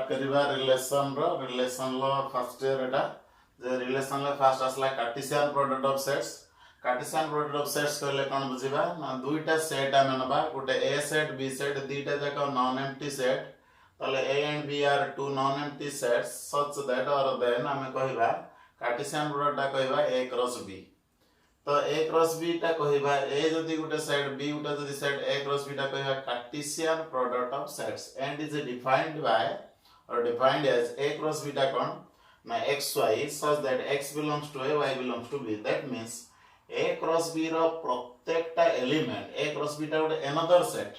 Start करिबा relation रो first year एटा जे रिलेशन रे फर्स्ट आसला Cartesian product of sets. Cartesian product of sets कहले कोन बुझिबा ना दुईटा सेट आमे नबा गोटे ए सेट बी सेट दीटा जाक नॉन एम्प्टी सेट तले A and B are two non empty sets such that और देन आमे कहिबा कार्टेशियन प्रोडक्ट कहिबा ए क्रॉस बी। तो ए क्रॉस बी टा कहिबा ए जदी गोटे सेट बी गोटे जदी सेट ए क्रॉस बी टा कहिबा Cartesian product of sets and is defined by or defined as a cross b टा कोन ना xy such that x belongs to a y belongs to b। that means a cross b रो प्रत्येकटा element a cross b टा गोटे another set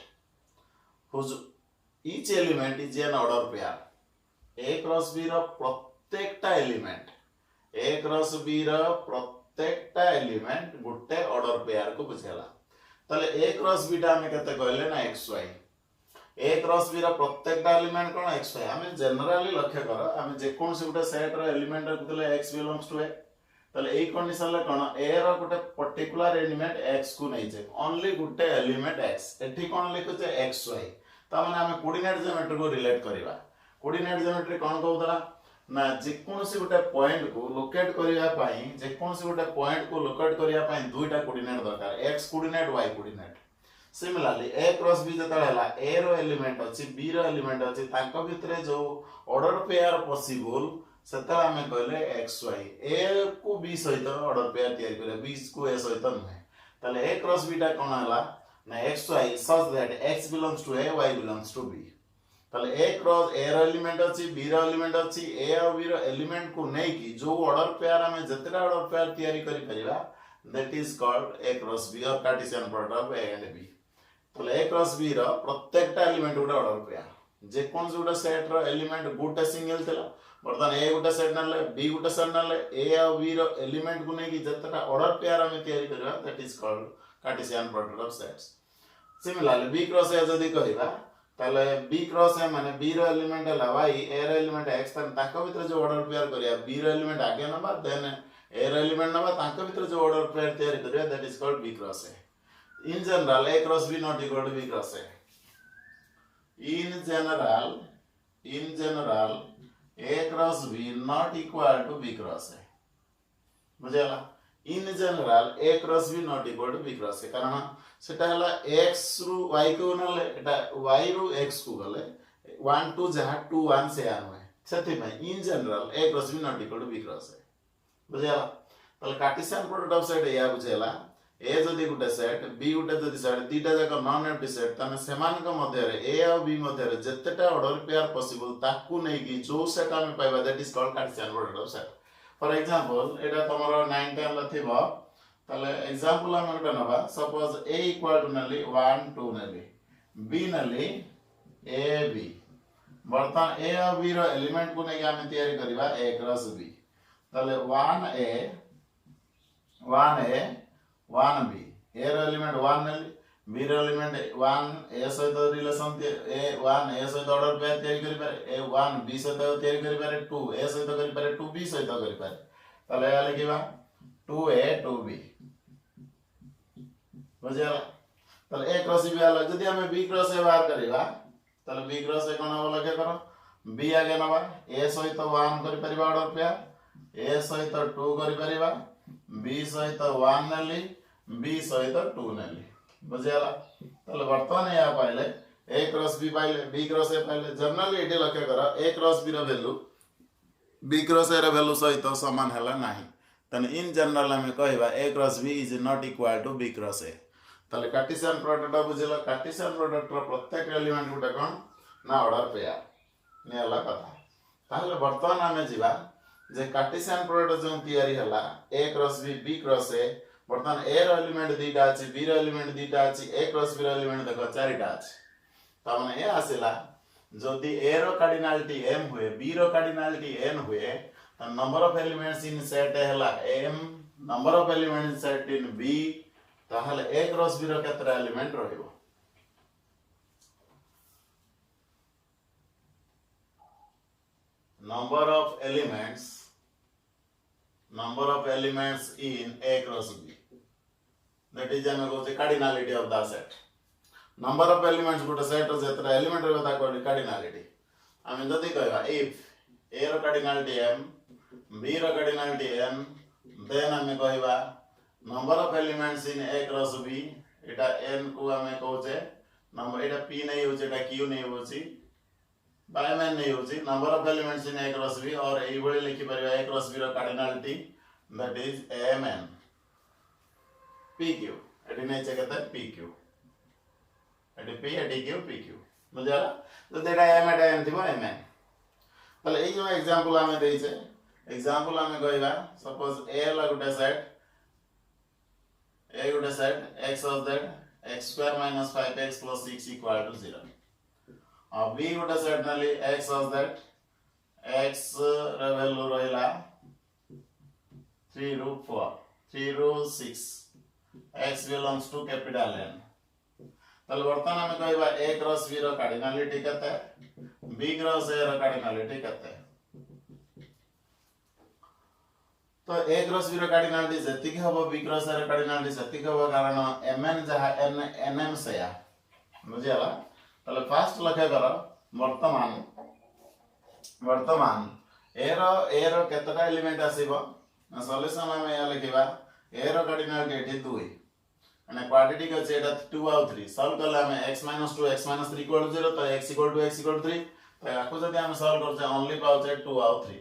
whose each element is an order pair। a cross b रो प्रत्येकटा element a cross b रो प्रत्येकटा element गोटे order pair को बुझेला। तले a cross b टा हमें कते कहले ना xy ए क्रॉस बी रा प्रत्येकटा एलिमेंट कोन xy हमें जनरली लक्ष्य कर हमें जे कोन से गुटे सेट रो एलिमेंट रखुतले x बिलोंग्स टू a तले एई कंडीशन ले कोन a row Gute particular element x को नै जे ओनली गुटे एलिमेंट x एठी कोन लिखु जे xy ता माने हमें कोऑर्डिनेट ज्योमेट्री को रिलेट करिवा। कोऑर्डिनेट ज्योमेट्री कोन कहउतला ना जे कोन से गुटे पॉइंट को लोकेट करिया पई जे कोन से गुटे पॉइंट को लोकेट करिया पई दुईटा कोऑर्डिनेट दरकार x coordinate y coordinate. Similarly a cross b जता हला a रो एलिमेंट अछि b रो एलिमेंट अछि तांको भितरे जो ऑर्डर पेयर पॉसिबल सेता हमें कहले xy a को b सहित ऑर्डर पेयर तयार करे b को a सहित नै तले a क्रॉस b टा कोन हला ना xy such that x belongs to a y belongs to b। तले a क्रॉस a रो एलिमेंट अछि b रो एलिमेंट अछि a और b रो एलिमेंट को नै कि जो ऑर्डर पेयर हमें जतरा ऑर्डर पेयर तयार करि परिबा that is called a cross b or Cartesian product of a and b। तो ए क्रॉस बी रो प्रत्येकटा एलिमेंट गुटे ऑर्डर पेयर जे कोन गुटे सेट रो एलिमेंट गुटे सिंगल थिला बर्तन ए गुटे सेट नले बी गुटे सेट नले ए और बी रो एलिमेंट को नै कि जतटा ऑर्डर पेयर हम तयारी करबा that is called Cartesian product of sets. Similarly B cross A जदी कहिबा ताले बी क्रॉस ए माने बी रो एलिमेंट हला y ए रो एलिमेंट x तन ताको भीतर जो ऑर्डर पेयर करिया बी रो एलिमेंट आगे नबा देन ए रो एलिमेंट नबा ताको भीतर जो ऑर्डर पेयर तयारी करिया that is called B cross A. In general, a cross b not equal to b cross a. In general, a cross b not equal to b cross a. बुझेला? In general, a cross b not equal to b cross a. कारण सेटा हला x रु y को नले एटा y रु x को गले 1 2 जहा 2 1 से आन होय सेति में in general a cross b not equal to b cross a। बुझेला? तले कार्टेशियन प्रोडक्ट ऑफ सेट या बुझेला ए जदी गुटे सेट बी गुटे जदी सेट दीटा जाक नॉन एम्प्टी सेट तने समान के मध्य रे ए और बी मध्य रे जतेटा ऑर्डर पेयर पॉसिबल ताकू नै कि जो सेट हम पाइबा that is called Cartesian product of set. For example एटा तमरो 9 10 लथिबो तले एग्जांपल हम एटा नबा सपोज a इक्वल टू नली 1 2 नली b नली a b बर्तन a और b रो एलिमेंट को नै कि हम तयारी करबा a क्रॉस b तले 1 b a रो एलिमेंट 1 नली b रो एलिमेंट 1 a सहित रिलेशन a 1 a सहित ऑर्डर पेयर तयारी करि पारे a 1 b सहित तयारी करि पारे 2 a सहित करि पारे 2 b सहित करि पारे तले या लिखिबा 2a 2b बुझिया तले a क्रॉस b आला जदी हमें b क्रॉस a बाहर करिबा तले b क्रॉस a कोन हो लगे करो b आगे नबा a सहित 1 करि परिबा ऑर्डर पेयर a सहित 2 करि परिबा b सहित 1 नली b सहित 2 नली बुझियाला तले वर्तमान या पाइले a क्रॉस b पाइले b क्रॉस a पाइले जनरली एटे लक्ष्य कर a क्रॉस b रो वैल्यू b क्रॉस a रो वैल्यू सहित समान हला नाही तने इन जनरल हम कहबा a cross b is not equal to b cross a। तले कार्टेशियन प्रोडक्ट बुझिला कार्टेशियन प्रोडक्ट रो प्रत्येक एलिमेंट गुटे कोन ना ऑर्डर पेयर नेला कथा ताहले वर्तमान हम जिबा जे कार्टेशियन प्रोडक्ट जो तयारी हला a cross b cross a बर्तमान a रो एलिमेंट दीटा अछि b रो एलिमेंट दीटा अछि a क्रॉस b रो एलिमेंट देखो चारिटा अछि त माने ए आसेला जदी a रो कार्डिनलिटी m हुए b रो कार्डिनलिटी n हुए त number of elements in set हला m number of elements in set in b ताहले a क्रॉस b रो केतरा एलिमेंट रहइबो number of elements in a cross b that is jame goche cardinality of the set number of elements gote set ro jetra element ro ta cardinality आम जदि कहवा if A रो cardinality m b रो cardinality n then आम कहवा number of elements in a cross b एटा n को आम कहूचे नंबर एटा p नहीं होचे एटा q नहीं होची बाय मैन नहीं होची number of elements in a cross b और एई भली लिखि परिबा a क्रॉस b रो cardinality that is mn pq एटी नहीं चेकता pq एटी p एटी q pq बुझला तो देटा m एटा n थिबो mn तले ए जो एग्जांपल आमे देइछे एग्जांपल आमे कहबा suppose a La Gute set x of that x square minus 5x plus 6 equal to 0 और b गुटे सेट नली x of that x रे वैल्यू रहिला 3 root 4 3 root 6 x belongs to capital N तले वर्तमान आमे कहबा a क्रॉस b रो कार्डिनालिटी कते b क्रॉस a रो कार्डिनालिटी कते तो a क्रॉस b रो कार्डिनालिटी जति के हबो b क्रॉस a रो कार्डिनालिटी जति के हबो कारण mn जहा n nm से या बुझियाला तले फर्स्ट लखे करो वर्तमान a रो केतटा एलिमेंट आसीबो सॉल्यूशन आमे या लिखिबा a रो कार्डिनालिटी एठी 2 અને ક્વાડ્રેટિક છે এটা 2 આવ 3 સોલ્વ કરલે અમે x 2 x 3 = 0 તો x = 3 તો આખો যদি আমি সলভ করছে অনলি পাউছে 2 આવ 3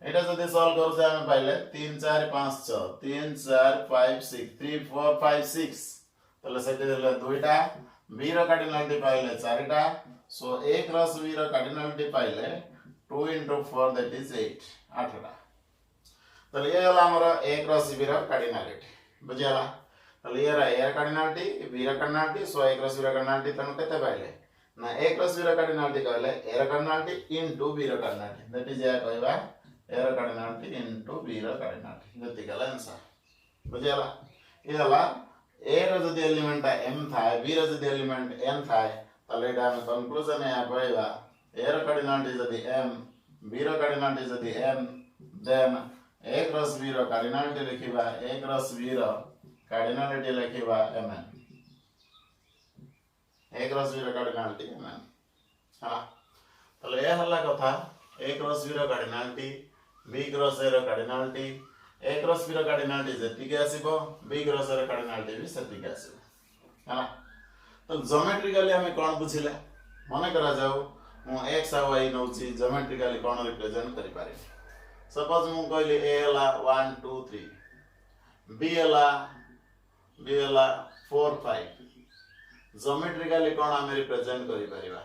এটা যদি সলভ করছে আমি পাইলে 3 4 5 6 3 4 5 6 3 4 5 6 তাহলে সেটা দিলে দুইটা b র কার্ডিনালিটি পাইলে চারটা সো a क्रॉस b র কার্ডিনালিটি পাইলে 2 * 4 দ্যাট ইজ 8 8টা তাহলে এই হলো আমার a क्रॉस b র কার্ডিনালিটি বুঝিয়ালা তাহলে এর a র कार्डिनालिटी b র cardinality so a cross b র कार्डिनालिटी तनु केते पाइले ना a क्रॉस b र कार्डिनालिटी कहले a र कार्डिनालिटी इनटू b र कार्डिनालिटी दैट इज या कहबा a र कार्डिनालिटी इनटू b र कार्डिनालिटी जति गला आंसर बुझियाला ई हला a र जदि एलिमेंट m थाय b र जदि एलिमेंट n थाय ताले एटा हम कंक्लूजन या कहबा a र कार्डिनालिटी जदि m b र कार्डिनालिटी जदि n then a cross b र कार्डिनालिटी लिखिबा a क्रॉस b र कार्डिनालिटी लिखिबा mn a क्रॉस b र कार्डिनालिटी mn हां तले ए हल्ला कथा a क्रॉस b र कार्डिनालिटी b क्रॉस a र कार्डिनालिटी a क्रॉस b र कार्डिनालिटी जति के आसीबो b क्रॉस a र कार्डिनालिटी भी सेति के आसीबो हां तो ज्योमेट्रिकली हमें कोन बुझिले मने करा जाऊ मु x आ y नउची ज्योमेट्रिकली कोन रिप्रेजेंट करि पारे सपोज मु कहली a हला 1 2 3 b हला 4 5 ज्योमेट्रिकली कोन हम रिप्रेजेंट करि परिबा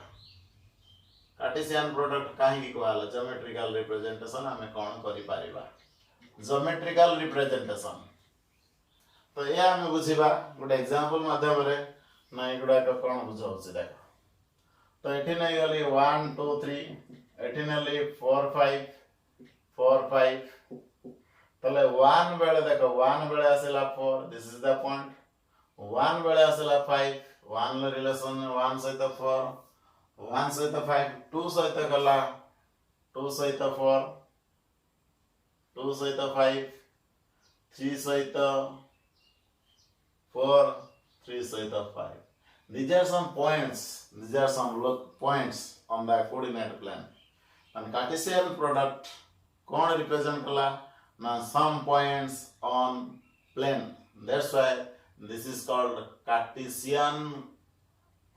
कार्टेशियन प्रोडक्ट काहे की कहला ज्योमेट्रिकल रिप्रेजेंटेशन हमें कोन करि परिबा ज्योमेट्रिकल रिप्रेजेंटेशन तो या हमें बुझिबा गुड एग्जांपल माध्यम रे ना एगुडा को कोन बुझाउ छै देखो तो एठी नै गली 1 2 3 एठी नै 4 5 तले 1 बेले देखो 1 बेले आसेला 4 दिस इज द पॉइंट 1 बेले आसेला 5 1 लो रिलेशन 1 सहित 4 1 सहित 5 2 सहित गला 2 सहित 4 2 सहित 5 3 सहित 4 3 सहित 5 these are some points on the coordinate plane and Cartesian product कौन represent कला ना some points on plane that's why this is called Cartesian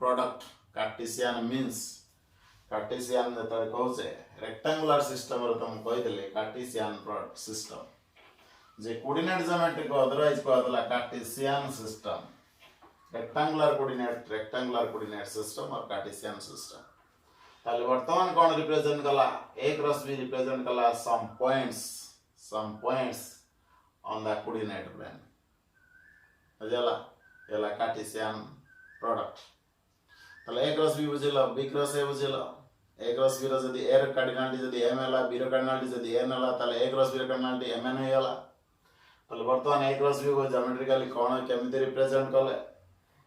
product Cartesian means Cartesian जता कहउसे rectangular system रो तुम कहि देले Cartesian product system जे coordinate geometry को otherwise को दला Cartesian system rectangular coordinate system और Cartesian system ताले वर्तमान कौन रिप्रेजेंट कला a क्रॉस b रिप्रेजेंट कला some points on the coordinate plane बुझला एला Cartesian product ताले a क्रॉस b बुझला b क्रॉस a बुझला a क्रॉस b रो जदी a रो कार्डिनालिटी जदी m हला b रो कार्डिनालिटी जदी n हला ताले a क्रॉस b रो कार्डिनालिटी mn हेला ताले वर्तमान a क्रॉस b को ज्योमेट्रिकली कोन केमिति रिप्रेजेंट कले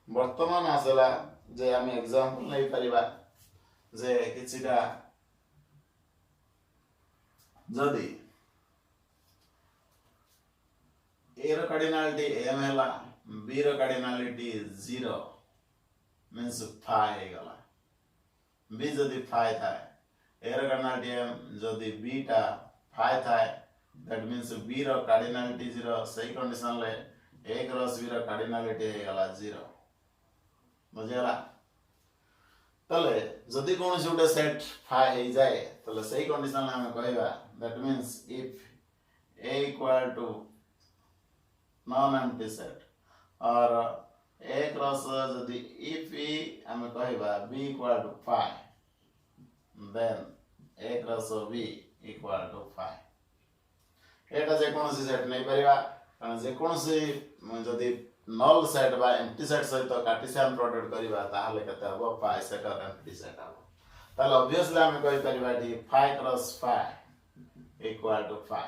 वर्तमान आसला जे हम एग्जांपल नै परिबा जे किछिटा जदी a रो कार्डिनालिटी m हेला b रो कार्डिनालिटी 0 मींस 5 हेगला बी जदि फाइ थाए ए रो कार्डिनालिटी m जदि b टा फाइ थाए दैट मींस b रो कार्डिनालिटी 0 सही कंडीशन ले a क्रॉस b रो कार्डिनालिटी हे गला 0 बुझियला तले जदि कोनोसी उडे सेट फाइ हे जाए तले सही कंडीशन ले हमें कहबा that means if a equal to non empty set और a क्रॉस जदि if e हमें कहबा b equal to phi then a cross b equal to phi एटा जे कोनोसी सेट नै परिबा कारण जे कोनोसी जदि नल सेट बा एम्प्टी सेट सहित कार्टेशियन प्रोडक्ट करिबा ताहले केते हबो phi set or empty set हबो ताले ऑब्वियसली हमें कहि परिबा कि phi cross phi equal to phi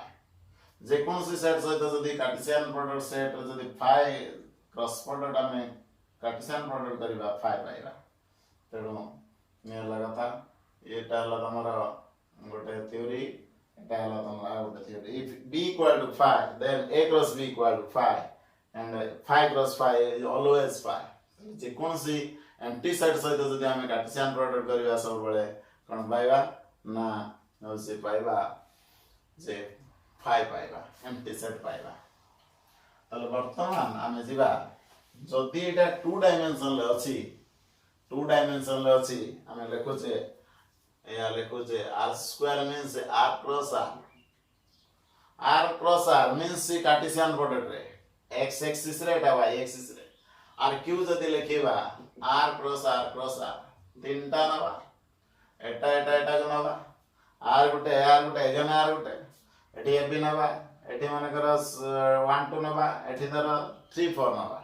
जे कोनोसी सेट सहित जदि कार्टेशियन प्रोडक्ट सेट जदि phi क्रॉस प्रोडक्ट हमें कार्टेशियन प्रोडक्ट करिबा phi पाइबा तेणु ने लगाता एटा हला तमरा गोटे थ्योरी एटा हला तमरा गोटे theory if b equal to phi then a cross b equal to phi and phi cross phi is always phi जे कोनोसी एम्प्टी सेट सहित जदि हमें कार्टेशियन प्रोडक्ट करिबा सब बेले कोन पाइबा ना होसे पाइबा जे phi पाइबा एम्प्टी सेट पाइबा तले वर्तमान आमे जिबा जदि एटा 2 डायमेंशन ले अछि 2 डायमेंशन ले अछि आमे लेखो जे या लेखो जे r square means r cross r cross r means Cartesian product रे x एक्सिस रे एटा y एक्सिस रे r क्यू जदि लेखिबा r cross r तीनटा नबा एटा एटा एटा को नबा r गुटे एगन r गुटे एठी b नबा एठी माने कर 1 2 नबा एठी धर 3 4 नबा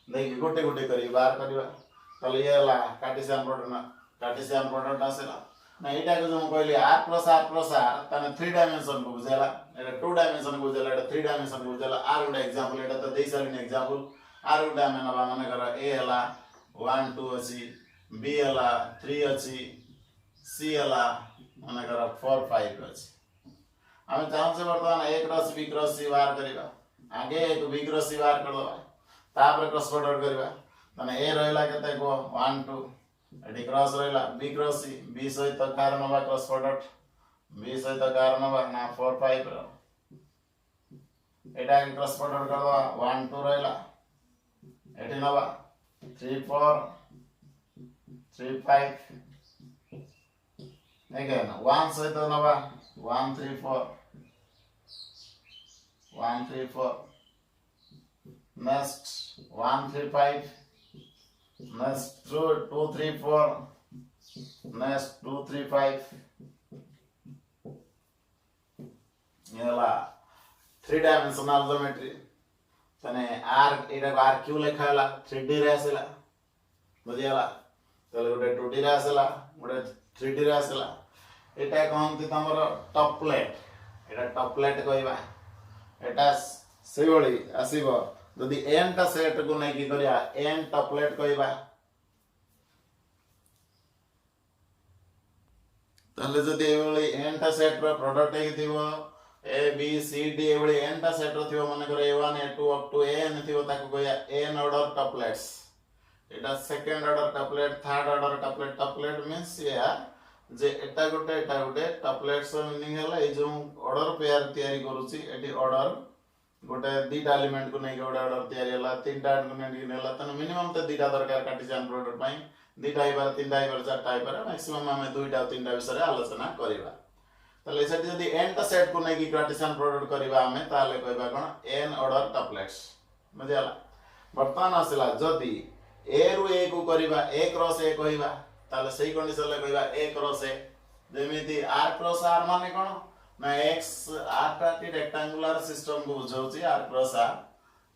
देखि गोटे गोटे करी बार करबा तले ये ला कार्टेशियन प्रोडक्ट आसेला ना एटा को जो कहली r तने 3 डायमेंशन को बुझेला एटा 2 डायमेंशन को बुझेला एटा 3 डायमेंशन को बुझेला r गुटे एग्जांपल एटा तो देई सारिन एग्जांपल r गुटे में नबा माने कर a हला 1 2 अछि b हला 3 अछि c हला माने कर 4 5 अछि हमें चाहूँ से वर्तमान a cross b cross c बार करिबा आगे एक b क्रॉस c बार कर दबा तापर क्रॉस प्रोडक्ट करिबा तने a रहला केते को 1 2 एडी क्रॉस रहला b क्रॉस c b सहित कारण नबा क्रॉस प्रोडक्ट b सहित कारण नबा ना 4 5 रो एटा क्रॉस प्रोडक्ट कर दबा 1 2 रहला एडी नबा 3 4 3 5 again 1 सहित नबा 1 3 4 1 3 4 next 1 3 5 next 2 3 4 next 2 3 5 येला 3 डायमेंशनल ज्योमेट्री तने r एटा r क्यू लेखाला 3d रे आसेला बुझियाला तले गोटे 2d रे आसेला गोटे 3d रे आसेला एटा कहंती तमरो टॉप प्लेट कहबा एटा से बळी आसीबो जदि n टा सेट को नै की करिया n टॉप प्लेट कहबा तले जदि एबळी n टा सेट रो प्रोडक्ट हे थिबो a b c d एबळी n टा सेट रो थिबो माने करे a1 a2 up to an थिबो ताको कहया n ऑर्डर टॉप प्लेट्स एटा second order top plate third order top plate means या जे एटा गोटे टॉपलेट्स मीनिंग हला ए जो ऑर्डर पेयर तयारी करूची एटी ऑर्डर गोटे दीटा एलिमेंट को नै गोटे ऑर्डर तयारी हला तीनटा एलिमेंट नेला तने मिनिमम त दीटा दरकार कार्टेशियन प्रोडक्ट पई दीटा आइबार तीनटा आइबार चारटा आइबार मैक्सिमम हमें दुईटा तीनटा विषय आलोचना करिबा तले सेठी जदी n टा सेट को नै की कार्टेशियन प्रोडक्ट करिबा हमें ताले कहबा कोन n ऑर्डर टॉपलेट्स मजेला वर्तमान आसला जदी a रु a को करिबा a क्रॉस a कहबा ताले सही कंडीशन ले कहबा a cross a जेमिति r cross r माने कोन ना x r टा रेक्टेंगुलर सिस्टम को बुझाउची r क्रॉस r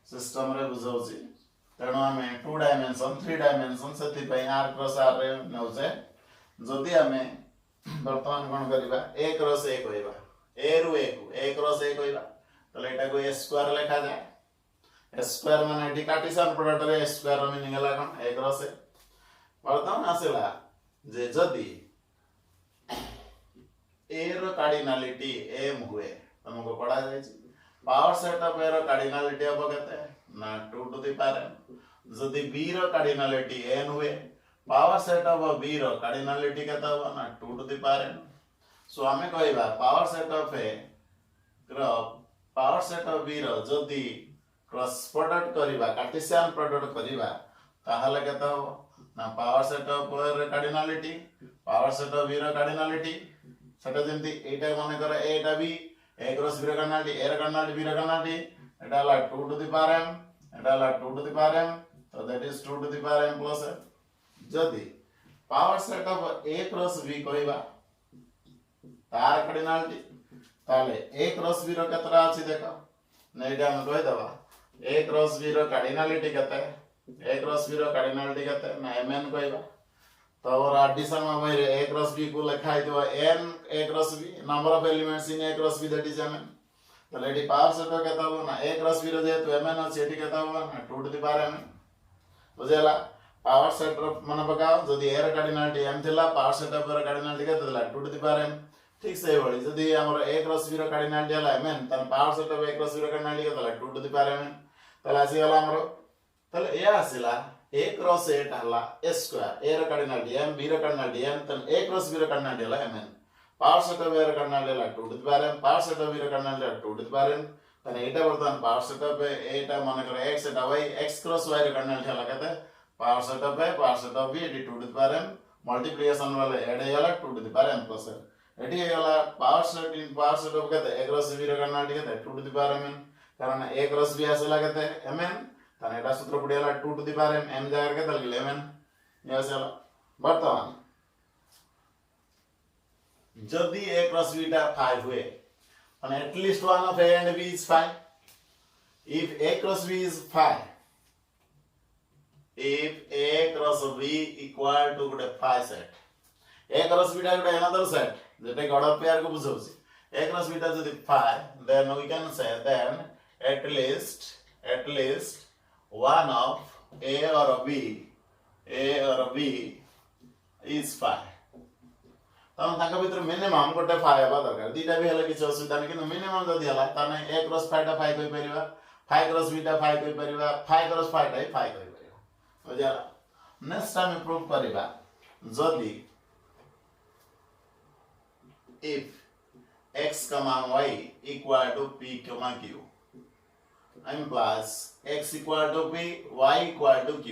सिस्टम रे बुझाउची तेणु हमें 2 डायमेंशन 3 डायमेंशन सेति पई r क्रॉस r रे नउचे जदी हमें वर्तमान कोन करिबा a क्रॉस a कहबा a रु a को a क्रॉस a कहबा तले एटा को a स्क्वायर लिखा जाय a स्क्वायर माने एटी कार्टेशियन प्रोडक्ट रे a स्क्वायर मीनिंग हला कोन a क्रॉस a वर्तमान आसेला जे जदी a रो कार्डिनालिटी m हुए तुमको पढ़ा जाय छी पावर सेटअप ए रो कार्डिनालिटी अब केते ना 2 टू द पावर जदी b रो कार्डिनालिटी n हुए पावर सेट ऑफ बी रो कार्डिनालिटी केते हो ना 2 to the power n। So आमे कहबा पावर सेट ऑफ ए रो पावर सेट ऑफ बी रो जदी क्रॉस प्रोडक्ट करिबा कार्टेशियन प्रोडक्ट करिबा ताहाले केते हो ना पावर सेट ऑफ रो cardinality power set of B रो कार्डिनालिटी सेटा जेंति एटा माने कर एटा बी ए क्रॉस बी रो कार्डिनालिटी ए रो कार्डिनालिटी बी रो कार्डिनालिटी एटा हला 2 टू द पावर m एटा हला 2 टू द पावर m तो that is 2 to the power m plus n। जदि power set of A cross B कहबा तार कार्डिनालिटी ताले ए क्रॉस बी रो केतरा अछि देखो नेडा हम कहि दबा ए क्रॉस बी रो कार्डिनालिटी केते ए क्रॉस बी रो कार्डिनालिटी केते ना mn कहबा तो और एडिशन में भाई ए क्रॉस बी को लिखा है तो n A cross B number of elements in A cross B that is mn तो लेडी पावर सेट केते हो ना ए क्रॉस बी रो जे तो mn अछि एटी केते हो ना 2 टू द पावर m बुझेला पावर सेट मन पकाओ जदि ए रो कार्डिनालिटी m थिला पावर सेट रो कार्डिनालिटी केते दिला 2 टू द पावर m ठीक से बड़ी जदि हमर a क्रॉस b रो कार्डिनालिटी हला mn त power set of a cross b रो कार्डिनालिटी केते दिला 2 टू द पावर m तले आसी गला हमर तले ए आसीला a क्रॉस a हला a स्क्वायर a रो कार्डिनालिटी m b रो कार्डिनालिटी m त a क्रॉस b रो कार्डिनालिटी हला mn power set of a रो कार्डिनालिटी हला 2 to the power m power set of b रो कार्डिनालिटी हला 2 टू द पावर m तने एटा बर्तन पावर सेट ऑफ एटा माने कर x एटा y x क्रॉस y रो कार्डिनालिटी हला केते power set of a power set of b एटी 2 to the power m multiplication वाले ऐड हेला 2 to the power m plus एटी हेला power set in power set of केते a क्रॉस b रो कार्डिनालिटी केते 2 टू द पावर m कारण a cross b आसेला केते mn तने एटा सूत्र पडियाला 2 टू द पावर m जगह केते लगले mn ये आसेला वर्तमान जदि a क्रॉस b टा 5 हुए and at least one of a and b is 5 if a cross b is 5 if a cross b equal to good 5 set a cross b टा another set जेटे order pair को बुझौसी a cross b टा जदि 5 then we can say then at least one of a or b is 5 तम ताका भीतर minimum गोटे 5 हेबा दरकार दीटा भी हला किछ असुविधा नै किनु मिनिमम जदि हला ताने a क्रॉस 5 टा 5 कहि परिबा 5 क्रॉस b टा 5 कहि परिबा 5 क्रॉस 5 टा 5 कहि परिबा बुझाला नेक्स्ट टाइम प्रूव करिबा जदि if x, y equal to p, q and plus x equal to p, y equal to q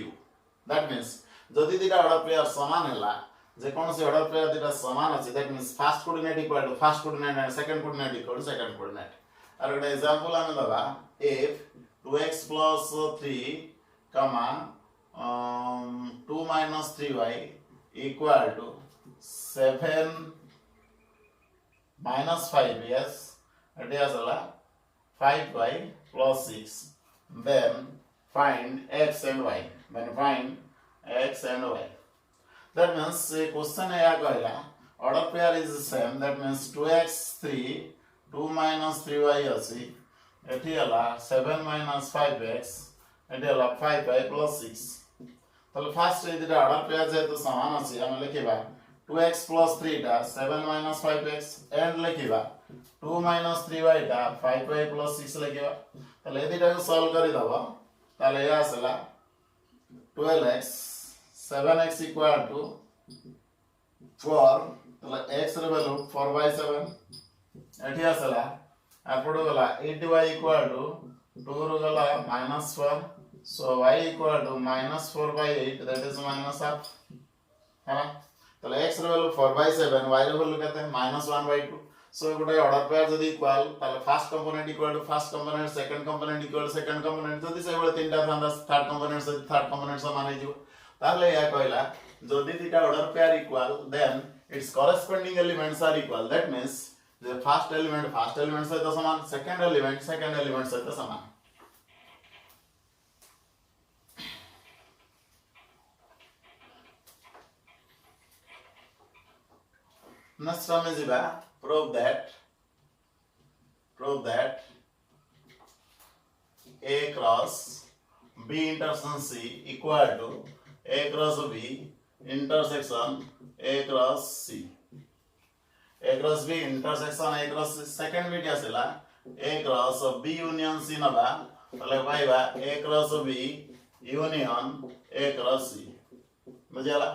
that means जदि दीटा ऑर्डर पेयर समान हला जे कोन से ऑर्डर पेयर दीटा समान अछि that means first coordinate equal to first coordinate and second coordinate equal to second coordinate और एक एग्जांपल हम दबा if 2x plus 3 comma 2 minus 3y equal to 7 minus 5 yes it is ala 5y plus 6 then find x and y that means question है कहला order pair is the same that means 2x 3 2 minus 3y अछि एठी हला 7 minus 5x एठी हला 5y plus 6 तले first एदिटा order pair जे तो समान अछि हम लिखिबा 2x plus 3 टा 7 minus 5x and लिखिबा 2 minus 3y टा 5y plus 6 लिखिबा तले एदिटा को सॉल्व करि दबा तले या आसला 12x 7x equal to 4 तले x रे वैल्यू 4/7 एठी आसला आपडो गला 8y equal to 2 रो गला -4 so y equal to -4/8 that is -half है तले x रे वैल्यू 4/7 y रे वैल्यू केते -1/2 so गोटे ऑर्डर पेयर जदी इक्वल तले first component equal to first component second component equal to second component जदी से बेले तीनटा थांदा थर्ड कंपोनेंट से थर्ड कंपोनेंट समान हे जिवो ताले या कहला जदी दीटा order pair equal then its corresponding elements are equal that means the first element से तो समान second element से तो समान next time is prove that a cross b intersection c equal to a cross b intersection a cross c a cross b intersection a cross second bit आसेला a cross b union c नबा तले पाइबा a cross b union a cross c बुझीगला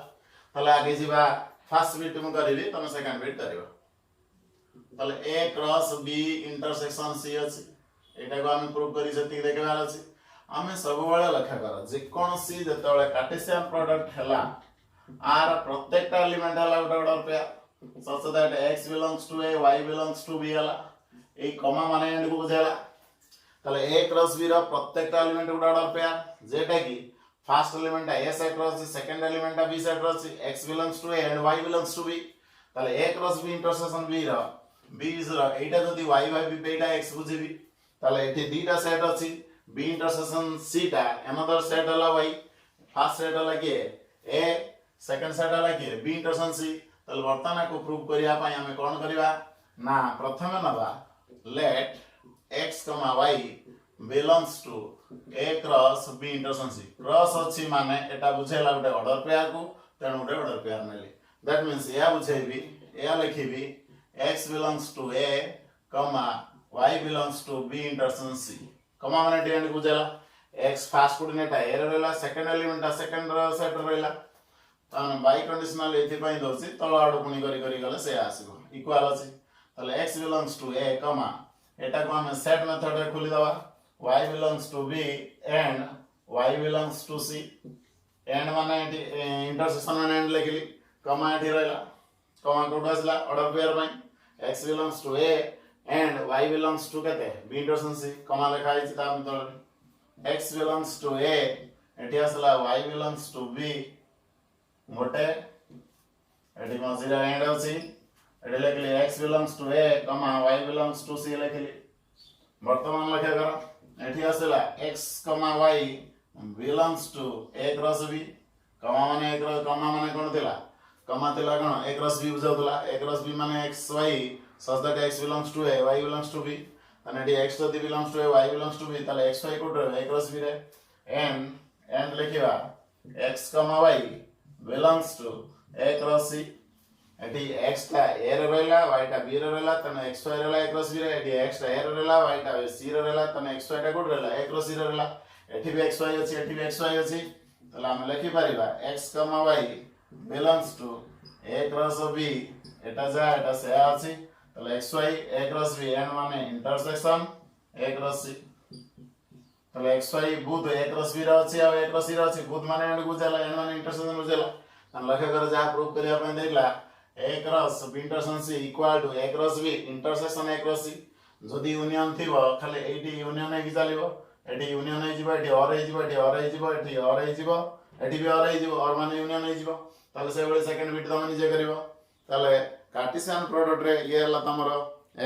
ताले आगे जीवा first bit मु करबी तमे second bit करिवो ताले ए क्रॉस बी इंटरसेक्शन सी अछि एटा को हम प्रूव करी जति देखबार अछि आमे सब बेले लक्ष्य कर जे कोन सी जतले कार्टेशियन प्रोडक्ट हला आर प्रत्येक एलिमेंट हला गोटे order pair such that x belongs to a y belongs to b हला ए कमा माने एंड को बुझाला ताले a क्रॉस b रो प्रत्येक एलिमेंट गोटे ऑर्डर पेयर जेटा की first element a set cross second element b set cross x belongs to a and y belongs to b ताले a cross b intersection b रो b is रो एटा जदी y by b बेटा x बुझिबी ताले एठी दीटा set अछि b intersection c टा अनदर सेट हला y फर्स्ट सेट हला के a सेकंड सेट हला के b इंटरसेक्शन c ताले वर्तमान को प्रूव करिया पई हमें कोन करिवा ना प्रथमे नबा let x, y belongs to a cross b intersection c cross अछि माने एटा बुझेला गोटे ऑर्डर पेयर को तेन गोटे ऑर्डर पेयर नेली दैट मींस या बुझेबी या लिखिबी x belongs to a y belongs to b intersection c कमा माने डी बुझेला x फर्स्ट कोऑर्डिनेट a रे रहला सेकंड एलिमेंट सेकंड सेट रहला तान बाय कंडीशनल एथि पई दोसी तळ आडो पुनी करी गले से आसीबो इक्वल अछि ताले x belongs to a एटा को हम सेट मेथड रे खुली दवा y belongs to b and y belongs to c and माने इंटरसेक्शन माने एंड लिखली कमा एथि रहला कमा कोड आसला ऑर्डर पेयर पई x belongs to a and y belongs to केते b इंटरसेक्शन c कमा लिखा है ता तळ x belongs to a एथि आसला y belongs to b मोटे एटी मझिरा एंड अछि एटी लिखली x belongs to a y belongs to c लिखली वर्तमान लक्ष्य कर एटी आसला x y belongs to a cross b कमा माने a क्रॉस कमा माने कोन थिला कमा थिला कोन a cross b बुझाउतला a cross b माने x y such that x belongs to a y belongs to b तने एटी x तो belongs to a y belongs to b ताले x y code a cross b रे and लिखिबा x y belongs to a cross c eighty x टा a रे रहला y टा b रे रहला तने x y रहला a cross b रे एटी x टा a रे रहला y टा c रे रहला तने x y टा कोड रहला a cross c रे रहला एटी भी x y अछि एटी भी x y अछि तला हम लिखि परिबा x y belongs to a cross b एटा जा एटा से अछि तले x y a cross b and माने इंटरसेक्शन a cross c तले x y बुध a cross b रे अछि आ a cross c रे अछि बुध माने एंड बुझाला एंड माने इंटरसेक्शन बुझाला तन लक्ष्य कर जा प्रूव करिया पय देखला a cross b intersection c equal to a cross b intersection a cross c जदी यूनियन थिबो खाली एटी यूनियन हे कि चलिबो एटी यूनियन हे जिवो एटी और हे जिवो एटी और हे जिवो एटी और हे जिवो एटी भी और हे जिवो और माने यूनियन हे जिवो ताले से बेले सेकंड बिट तमे निजे करिवो ताले कार्टेशियन प्रोडक्ट रे ये हला तमरो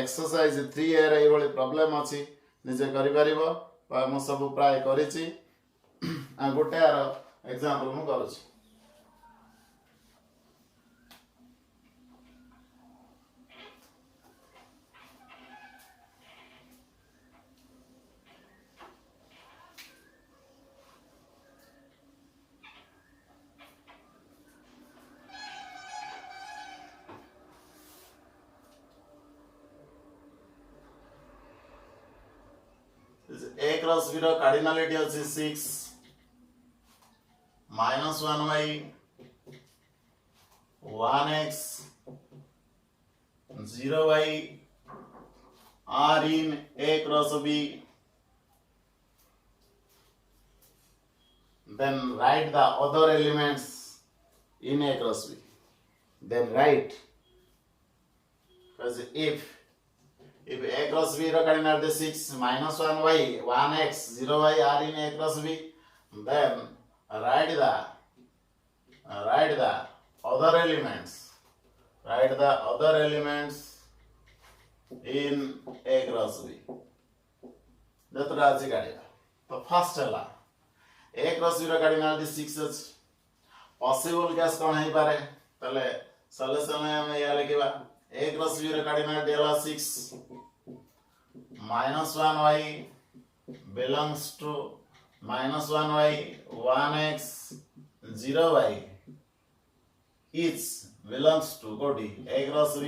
एक्सरसाइज 3a रे एबोली प्रॉब्लम अछि निजे करि परिबो म सब प्राय करिछि आ गोटे आरो एग्जांपल म करूछि a cross b रो कार्डिनलिटी अछि 6 -1y 1x 0y are in a cross b then write the other elements in a cross b then write because if a cross b रो cardinality 6 -1y 1x 0y are in a cross b then write the other elements in a cross b जतरा अछि काढिबा तो first हला a cross b रो cardinality 6 अछि possible case कोन हे पारे तले सॉल्यूशन हम या लिखिबा a cross b रो कार्डिनलिटी हला 6 -1y belongs to -1y 1x 0y each belongs to कोडी a cross b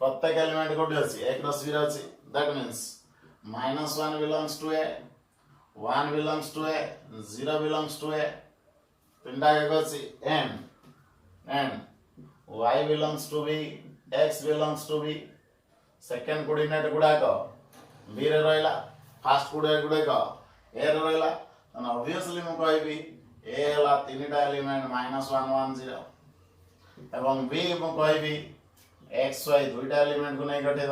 प्रत्येक एलिमेंट कोडी अछि a cross b अछि that means -1 belongs to a 1 belongs to a 0 belongs to a तीनटा एक अछि and y belongs to b, x belongs to b, second coordinate गुडाक b रे रहला, फर्स्ट कोऑर्डिनेट गुडाक a रे रहला, तन ऑब्वियसली मु कहबी a हला तीनटा एलिमेंट -1 1 0 एवं b मु कहबी x y दुईटा एलिमेंट को नै गठित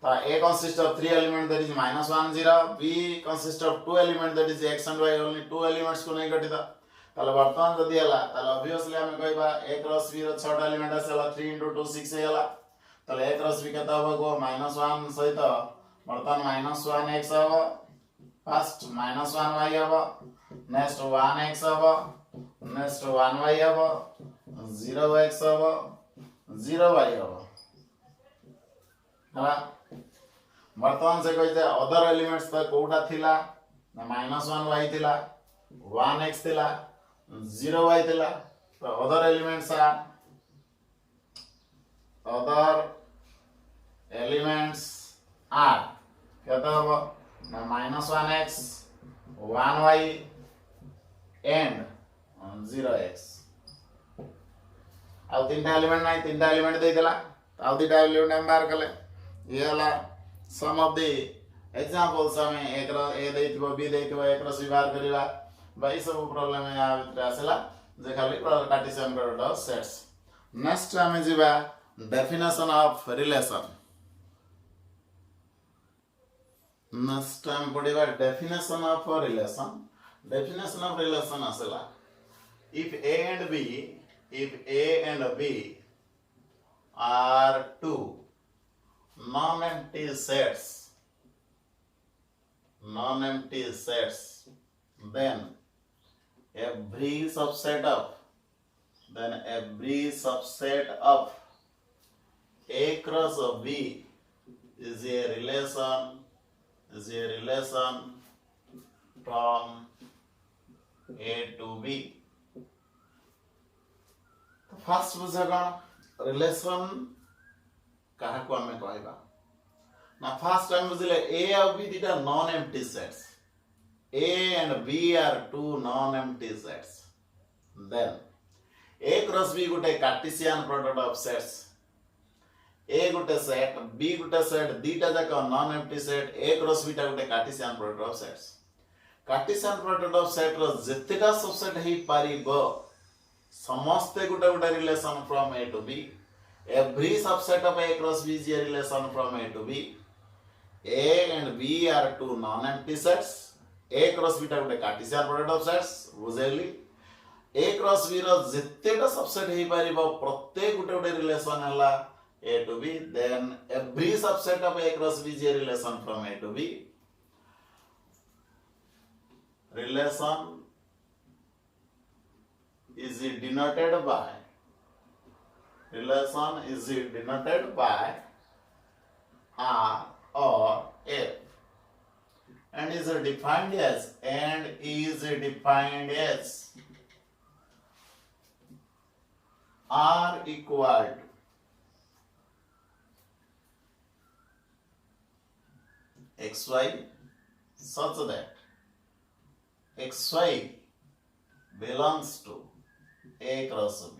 तो a consists of 3 element that is -1 0, b consists of 2 element that is x and y, only 2 elements को नै गठित ताले वर्तमान जदी हला ताले ऑब्वियसली हम कहबा a क्रॉस b रो 6 टा एलिमेंट आसेला 3 * 2 6 हेला ताले a क्रॉस b केता होबो को -1 सहित वर्तमान -1 x हबो, फर्स्ट -1 y हबो, नेक्स्ट 1 x हबो, नेक्स्ट 1 y हबो, 0 x हबो, 0 y हबो हला वर्तमान से कहते अदर एलिमेंट्स तो कोटा थिला ना -1 y थिला, 1 x थिला, 0 y थिला, तो अदर एलिमेंट्स आर कहता हो ना -1 x, 1 y एंड 0 x आउ तीनटा एलिमेंट नाही, तीनटा एलिमेंट दे देला आउ तीनटा एलिमेंट हम बाहर कले ये हला सम ऑफ द एग्जांपल्स हमें एक ए देइतबो बी देइतबो एक रस बाहर करिवा बाई सब प्रॉब्लम है आ भितर आसला जे खाली Cartesian product of sets. Next हमें जिबा definition of relation. Next time पढ़िबा definition of relation. Definition of relation आसला if a and b are two non-empty sets, then every subset of a cross b is a relation from a to b। First बुझगा relation कहा को हमें कहबा ना first time बुझले a और b दिटा non empty sets, a and b are two non empty sets, then a cross b गुटे Cartesian product of sets, a गुटे सेट b गुटे सेट दिटा जाक non empty set, a cross b टा गुटे Cartesian product of sets. Cartesian product of set रो जेतेटा subset हे पारिबो समस्ते गुटे गुटे relation from a to b, every subset of a cross b is a relation from a to b, a and b are two non empty sets, a cross b टा गुटे Cartesian product of sets बुझेली, a cross b रो जेतेटा subset हे पारिबो प्रत्येक गुटे गुटे रिलेशन हला a to b, then every subset of a cross b is a relation from a to b। relation is denoted by R or F and is defined as R equal to xy such that xy belongs to a cross b।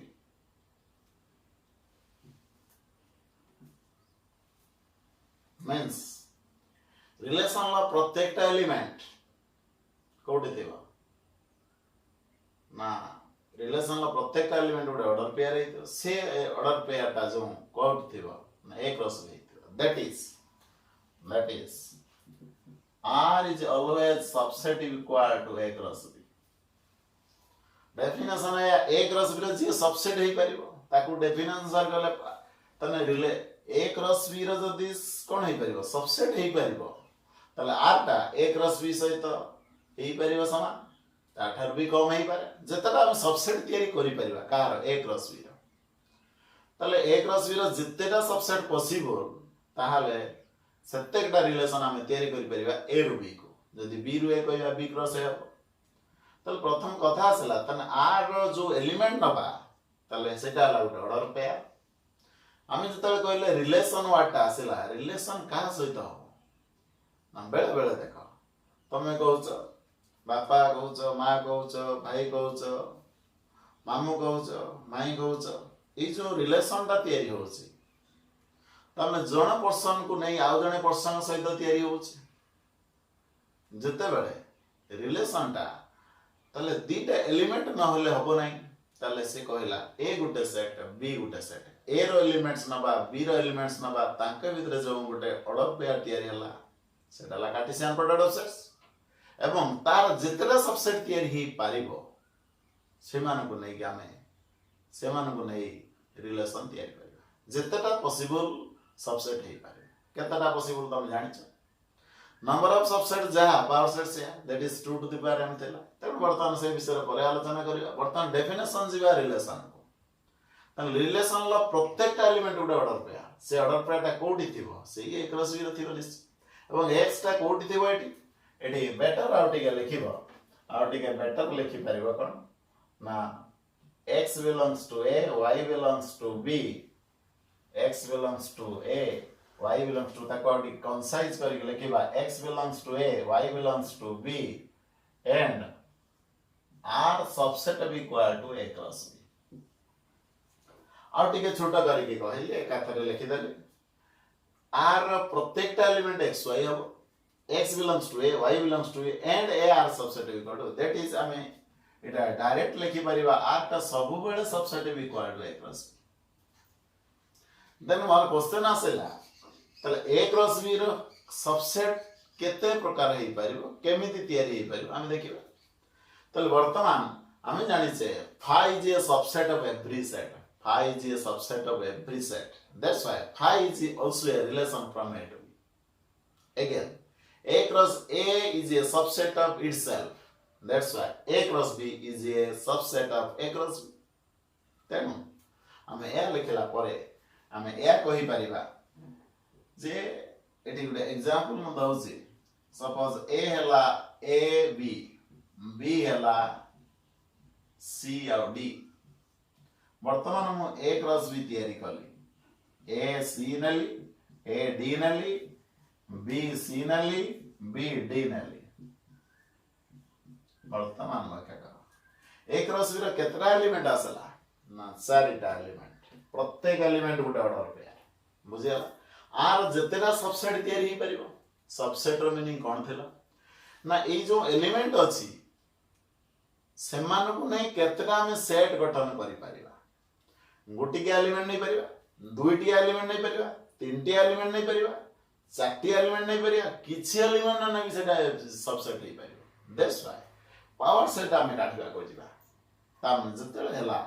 means relation ला प्रत्येकटा element कोठी थिबा ना relation ला प्रत्येकटा element गोटे order pair हेतो, से ऑर्डर पेयर ता जो कोड थिबा ना ए क्रॉस बी हेतो, that is R is always subset equal to a cross b। Definition है a क्रॉस b रो जे सबसेट हे परिबो ताकू डेफिनेशन सर गले तने रिले a क्रॉस b रो जदी कोन हे परिबो सबसेट हे परिबो तले r टा a क्रॉस b सहित हे परिबो समान ताठार भी कम हे पारे जतटा हम सबसेट तयारी करि परिबा कार a क्रॉस b रो तले a क्रॉस b रो जतेटा सबसेट पॉसिबल ताहाले सत्तेकटा रिलेशन हम तयारी करि परिबा a रो b को जदी b रो a कहबा b क्रॉस हे तले प्रथम कथा आसला तने आर रो जो एलिमेंट नबा तले सेटा ला उठे ऑर्डर पेयर आमी जतले कहले रिलेशन वाटा आसला रिलेशन का सहित हो ना बेले बेले देखो तमे कहउछ बापा कौच माँ कौच भाई कौच मामू कौच माई कौच ये जो रिलेशन टा तैयारी होची तमे जण पर्सन को नहीं आउ जणे पर्सन सहित तैयारी होची जते बेले रिलेशन टा तले दीटा एलिमेंट न होले हबो नाही तले से कहला ए गुटे सेट बी गुटे सेट ए रो एलिमेंट्स नबा बी रो एलिमेंट्स नबा तांके भितरे जो गुटे ऑर्डर पेयर तैयारी हला सेटा ला कार्टेशियन प्रोडक्ट ऑफ सेट्स एवं तार जितने सबसेट तैयारी ही पारिबो सेमान को नहीं आमे सेमान को नहीं रिलेशन तैयारी करबा जितटा पॉसिबल सबसेट हे पारे केतटा पॉसिबल तुम जानिछ नंबर ऑफ सबसेट जहा पावर सेट से that is 2 to the power m थेला तब वर्तमान से विषय पर आलोचना करिया वर्तमान डेफिनेशन जीवा रिलेशन को तन रिलेशन ला प्रत्येक एलिमेंट उडा ऑर्डर पे से ऑर्डर पे ता कोडी थिबो से एक रस भी थिबो निश्चित एवं x ता कोडी थिबो एटी बेटर आउटिके लिखिबो आउटिके बेटर लिखि परिबो कोन ना x belongs to a y belongs to b x belongs to a y belongs to ताको आउटि कंसाइज करि लिखिबा x belongs to a y belongs to b and r subset of equal to a cross b आउटिके छोटा करि के कहले एकाथरे लिखि देले r प्रत्येक element x y हो x belongs to a y belongs to a and a r subset of equal to that is I mean इटा direct लिखि परिबा r ता सबु बेले subset be equal to a cross b then one question आसेला तले a cross b रो subset केते प्रकार हेई परिबो केमिति तयारी हेई परिबो हम देखिबा तले वर्तमान हम जानि छे phi is a subset of every set phi is a subset of every set that's why phi is also a relation from a to b again a cross a is a subset of itself that's why a cross b is a subset of a cross b तेनु हमें ए लिखला परे हमें ए कहि परिबा जे eighty गुटे example म दउची suppose a हला a b b हला c और d वर्तमान मु a क्रॉस b तयारी कली a c नली a d नली b c नली b d नली वर्तमान में क्या करो एक क्रॉस बी रो केतरा एलिमेंट आसला ना चारिटा एलिमेंट प्रत्येक एलिमेंट गुटे ऑर्डर पे बुझिया आर जतेरा सबसेट तयारी ही परिबो सबसेट रो मीनिंग कोन थिला ना ए जो एलिमेंट अछि सेमान को नहीं केतरा में सेट गठन करि परिबा गुटी के एलिमेंट नहीं परिबा दुईटी एलिमेंट नहीं परिबा तीनटी एलिमेंट नहीं परिबा चारटी एलिमेंट नहीं परिबा किछि एलिमेंट ना नहीं सेटा सबसेट ही परिबो दैट्स व्हाई पावर सेट आमे काटिबा को जिबा ताम जतेले हला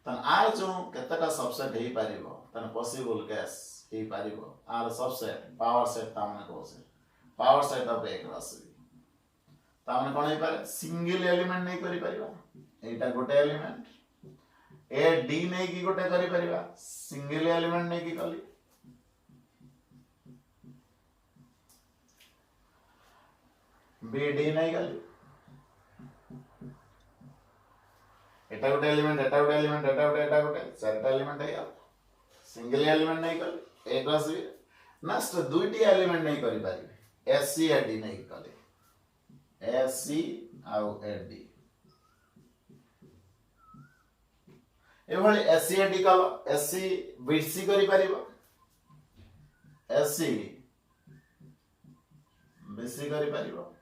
तन आर जो केतटा सबसेट हेई पारिबो तन पॉसिबल केस हेई पारिबो आर सबसेट पावर सेट तामने कोसे power set of A cross B तामने कोन हेई पारे सिंगल एलिमेंट नहीं करि परिबा एटा गोटे एलिमेंट ए डी नहीं की गोटे करि परिबा सिंगल एलिमेंट नहीं की कली बी डी नहीं कली एटा गोटे एलिमेंट एटा गोटे एलिमेंट एटा गोटे चारटा एलिमेंट है यार सिंगल एलिमेंट नहीं कर ए क्रॉस बी नेक्स्ट दुईटी एलिमेंट नहीं करि पारिबे एस सी ए डी नहीं कले एस सी आउ ए डी एभଳି एस सी ए डी कल एस सी बी सी करि पारिबो एस सी बी सी करि पारिबो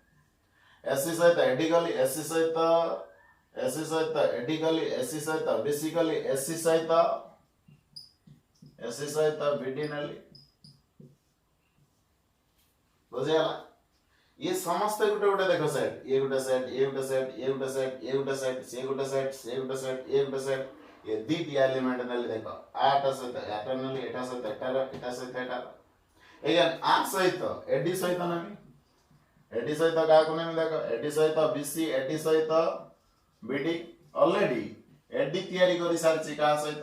एस सी सहित ए डी कली एस सी सहित एसी सहित एडी कली एसी सहित बीसी कली एसी सहित बीडी नली बुझियाला ये समस्त गुटे गुटे देखो सेट ये गुटे सेट ये गुटे सेट ये गुटे सेट ये गुटे सेट से गुटे सेट से गुटे सेट ये गुटे सेट ये दीटी एलिमेंट नली देखो आटा सहित आटा नली एटा सहित एटा सहित एटा अगेन आ सहित एडी सहित नमी एडी सहित का को नमी देखो एडी सहित बीसी एडी सहित बीडी ऑलरेडी एडी तयारी करि सारछि का सहित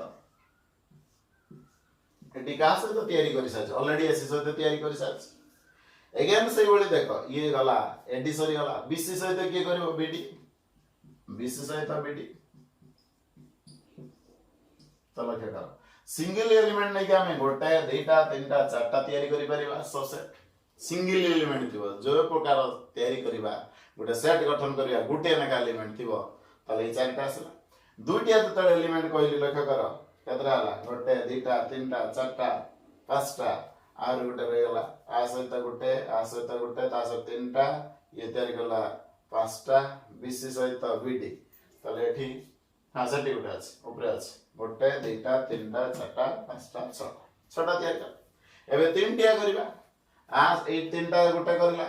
एडी का सहित तयारी करि सारछि ऑलरेडी एसी सहित तयारी करि सारछि अगेन से बोली देखो ये गला एडी सरी गला बीसी सहित के करबो बीडी बीसी सहित बीडी चलो के करो सिंगल एलिमेंट नै के हमें गोटा दुईटा तीनटा चारटा तयारी करि परिबा सबसेट सिंगल एलिमेंट थिबो जो प्रकार तयारी करिबा गोटे सेट गठन करिया गोटे नेका एलिमेंट थिबो ताले ई चारटा आसला दुईटा जतले एलिमेंट कहली लक्ष्य कर केतरा हला गोटे दुईटा तीनटा चारटा पांचटा आर गोटे रही गला आ सहित गोटे ता सहित तीनटा ये तयारी गला पांचटा बीसी सहित बीडी ताले एठी हां सेटी गोटे अछि ऊपर अछि गोटे दुईटा तीनटा चारटा पांचटा छटा तयारी कर एबे तीनटिया करिबा आ ए तीनटा गोटे करला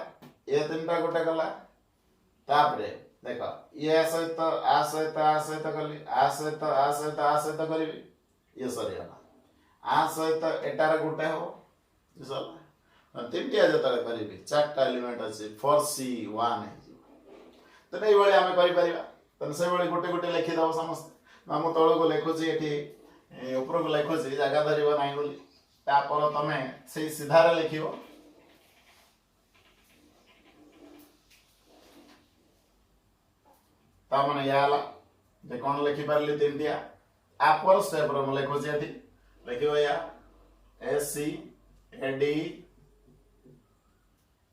ए तीनटा गोटे गला तापरे देखो ये सहित कली आ सहित करी ये सरी आ सहित एटार गोटे हो सर तीनटिया जतले करी चारटा एलिमेंट अछि 4C1 तने ए बळे आमे करि परिबा तने से बळे गोटे गोटे लिखि दबो समस्त हम तळ को लेखुची एठी ऊपर को लेखुची जागा धरिबो नाही बोली तापर तमे से सीधा रे लिखिबो तामने याला जे कोन लिखि परली तीनटिया अपर स्टेप रो म लिखो जेठी लिखिबो या AC AD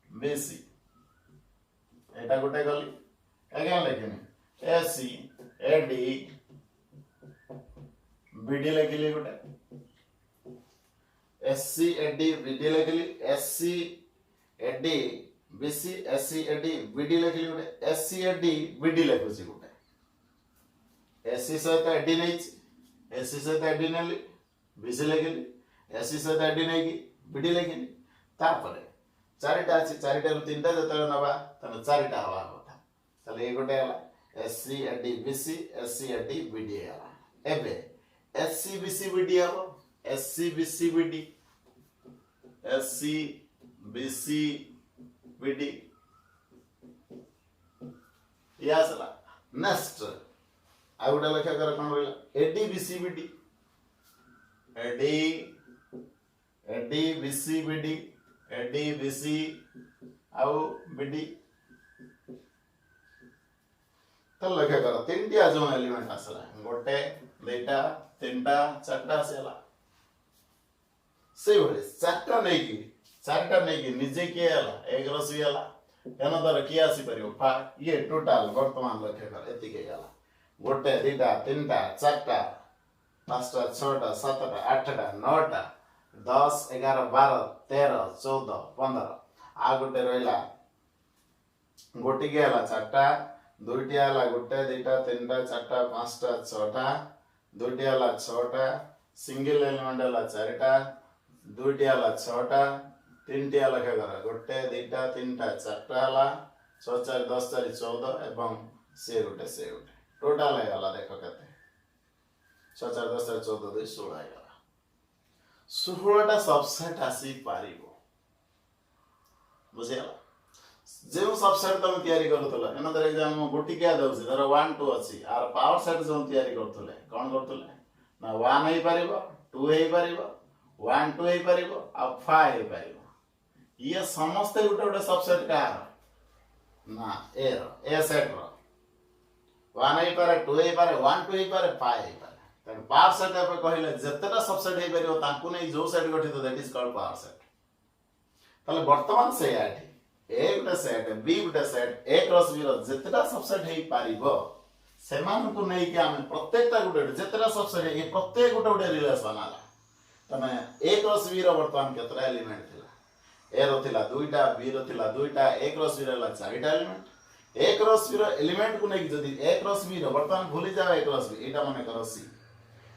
BC एटा गोटे गली एगे लिखिनी AC AD BD लिखिली गोटे SC AD BD लिखिली SC AD BC SC AD BD लिखिली गोटे SC AD BD लिखुची गोटे SC सहित AD नै SC सहित AD नेली BC लिखिली SC सहित AD नै की BD लिखिली तापरे चारिटा अछि चारिटा रु तीनटा जतले नबा तने चारिटा हवा कथा तले ए गोटे हला SC AD BC SC AD BD हला एबे SC BC BD हबो SC BC BD SC BC BD यासला नेक्स्ट आ गोटे लक्ष्य कर कोन रहला AD BC BD AD BC BD AD BC आउ BD तो लक्ष्य कर तीनटिया जो एलिमेंट आसला गोटे दुईटा तीनटा चारटा सेला से भले चारटा नहीं की निजे के आला एक रसी आला एनो दर की आसी परियो फा ये टोटल वर्तमान लक्ष्य कर एति के आला गोटे दुईटा तीनटा चारटा पांचटा छटा सातटा आठटा नौटा 10 11 12 13 14 15 आ गोटे रहिला गोटी के आला चारटा दुईटी आला गोटे दुईटा तीनटा चारटा पांचटा छटा दुईटी आला छटा सिंगल एलिमेंट आला चारटा दुईटी आला छटा तीनटी आला के कर गोटे दुईटा तीनटा चारटा आला 6 4 10 4 14 एवं से गोटे टोटल है आला देखो केते 6 4 10 4 14 2 16 आला 16 टा सबसेट आसी पारिबो बुझियाला जे सबसेट तुम तयारी करतला एना दर एग्जाम गोटी क्या दउसी धर 1 2 अछि आर पावर सेट जो तयारी करतले कोन करतले ना 1 हे पारिबो 2 हे पारिबो 1 2 हे पारिबो आ 5 हे पारिबो ये समस्त गोटे गोटे सबसेट का ना ए सेट रो 1 हे पारे 2 हे पारे 1 2 हे पारे 5 हे पारे तन पावर सेट पे कहिले जतेटा सबसेट हे पारिबो ताकू नै जो सेट गठित that is called power set तले वर्तमान से आठी ए गोटे सेट बी गोटे सेट ए क्रॉस बी रो जतेटा सबसेट हे पारिबो सेमान को नै कि हम प्रत्येकटा गोटे जतेटा सबसेट हे प्रत्येक गोटे गोटे रिलेशन आला तने ए क्रॉस बी रो वर्तमान केतरा एलिमेंट थिला ए रो थिला दुईटा बी रो थिला दुईटा ए क्रॉस बी रो ला चारिटा एलिमेंट ए क्रॉस बी रो एलिमेंट को नै कि जदी ए क्रॉस बी रो वर्तमान भूली जावे ए क्रॉस बी एटा माने करो सी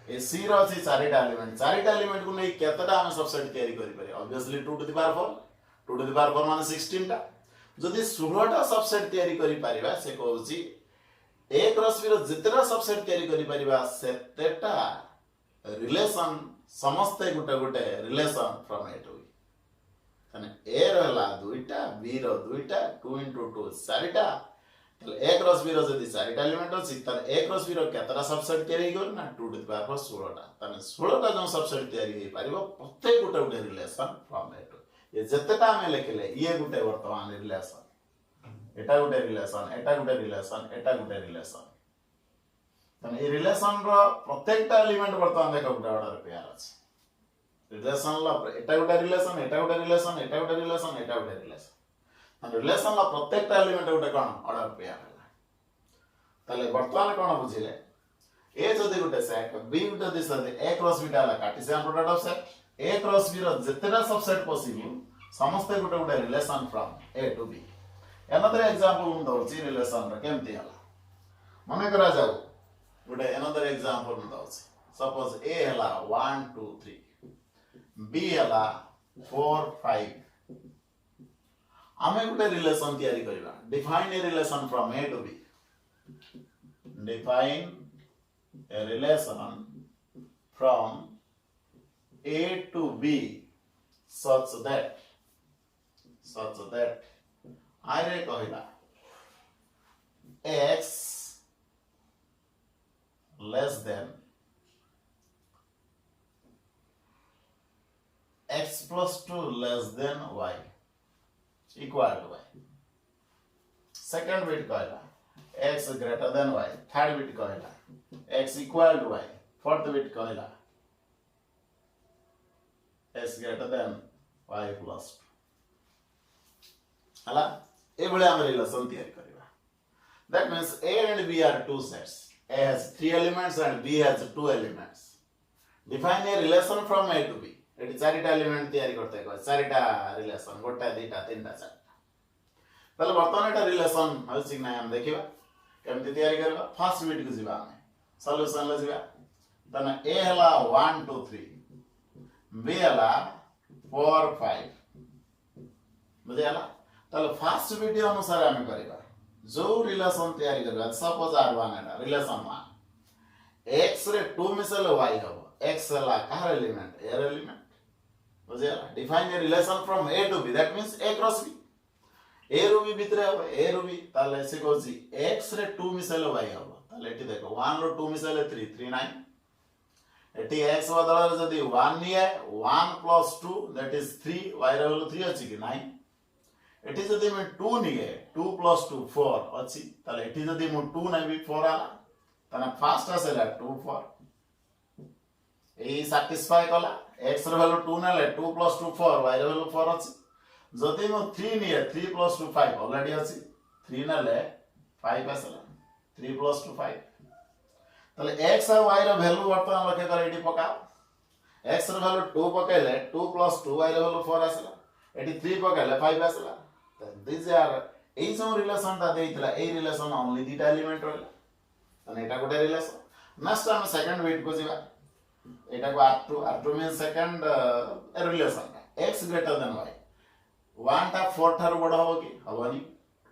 ए सी रो अछि चारिटा एलिमेंट को नै केतटा हम सबसेट तयारी करि पारे obviously 2 to the power 4 2 to the power 4 माने 16 टा जदी 16 टा सबसेट तयारी करि पारिबा से कहउची ए क्रॉस बी रो जितरा सबसेट तयारी करि पारिबा सेतेटा रिलेशन समस्त गोटे गोटे रिलेशन फ्रॉम ए टू तने ए रहला दुईटा बी रो दुईटा 2 into 2 चारिटा तले ए क्रॉस बी रो जदी चारिटा एलिमेंट अछि तने ए क्रॉस बी रो केतरा सबसेट तयारी कर ना 2 टू द पावर 16 टा तने 16 टा जो सबसेट तयारी हे पारिबो प्रत्येक गोटे गोटे रिलेशन फ्रॉम ए टू ये जतेटा हम लिखले ये गोटे वर्तमान रिलेशन एटा गोटे रिलेशन एटा गोटे रिलेशन एटा गोटे रिलेशन तने ए रिलेशन रो प्रत्येकटा एलिमेंट वर्तमान देखो गोटे ऑर्डर पेयर अछि रिलेशन ला एटा गोटे रिलेशन एटा गोटे रिलेशन एटा गोटे रिलेशन एटा गोटे रिलेशन रिलेशन ला प्रत्येक एलिमेंट गोटे कौन ऑर्डर पेयर है ताले वर्तमान कौन बुझिले ए जदि गोटे सेट बी जदि सदि ए क्रॉस बी डाला Cartesian product of set A cross B रो जेतेटा सबसेट पॉसिबल समस्त गोटे गोटे relation from A to B another example हम दउची रिलेशन रे केमती हला मने करा जाऊ गोटे अनदर एग्जांपल हम दउची सपोज ए हला 1 2 3 बी हला 4 5 आमे गोटे रिलेशन तैयारी करबा define a relation from A to B define a relation from A to B such that आरे कहला x less than x plus 2 less than y equal to y. Second bit कहला x greater than y. Third bit कहला x equal to y. Fourth bit कहला x greater than y plus 2. हला ए बळे हम relation तैयार करबा. That means A and B are two sets. A has 3 elements and B has 2 elements. Define a relation from A to B. Eighty चारिटा element तैयारी करते हैं चारिटा रिलेशन गोटा दुटा तीनटा चारटा ताले वर्तमान एटा रिलेशन होछि कि नै हम देखिबा केमति तैयारी करबा फर्स्ट बिट को जिबा हम सॉल्यूशन ले जिबा तने ए हला 1 2 3 बी हला 4 5 बुझियाला ताले फर्स्ट बिट अनुसार हम करबा जो रिलेशन तैयारी करबा सपोज R1 एटा रिलेशन 1 x रे 2 मिसल y हो x हला car element A element define a relation from A to B. That means A cross B. A रो B भितरे हो A रो B ताले ऐसे कोची x रे 2 मिसल y हो ताले एटी देखो 1 रो 2 मिसल 3 3 9 एटी x बदल जदी 1 निये 1 plus 2 that is 3 y रो 3 अछि कि 9 एटी जदी मैं 2 निये 2 plus 2 4 अछि ताले एटी जदी मैं 2 नै भी 4 आला तने फर्स्ट आसेला 2 4 ए सैटिस्फाई कला x ର value 2 ନେଲେ 2 plus 2 4 y ର value 4 ଅଛି ଯଦି ମୁଁ 3 ନିଏ 3 plus 2 5 already ଅଛି 3 ନେଲେ 5 ଆସିଲା 3 plus 2 5 ତାହେଲେ x ଆଉ y ର value ବର୍ତ୍ତମାନ ଲକ୍ଷ୍ୟ କର ଏଠି ପକାଅ x ର value 2 ପକେଇଲେ 2 plus 2 y ର value 4 ଆସିଲା ଏଠି 3 ପକେଇଲେ 5 ଆସିଲା these are ଏଇ ସବୁ ରିଲେସନ ଟା ଦେଇଥିଲା ଏଇ ରିଲେସନ only দুইটা এলিমেন্ট ରହିଲା ତାହେଲେ এটা ଗୋଟେ ରିଲେସନ ନେକ୍ସଟ ଆମେ ସେକେন্ড বিট को ଯିବା एटा को R2 means second relation x greater than y 1 टा 4 थार बड़ हो कि हबनी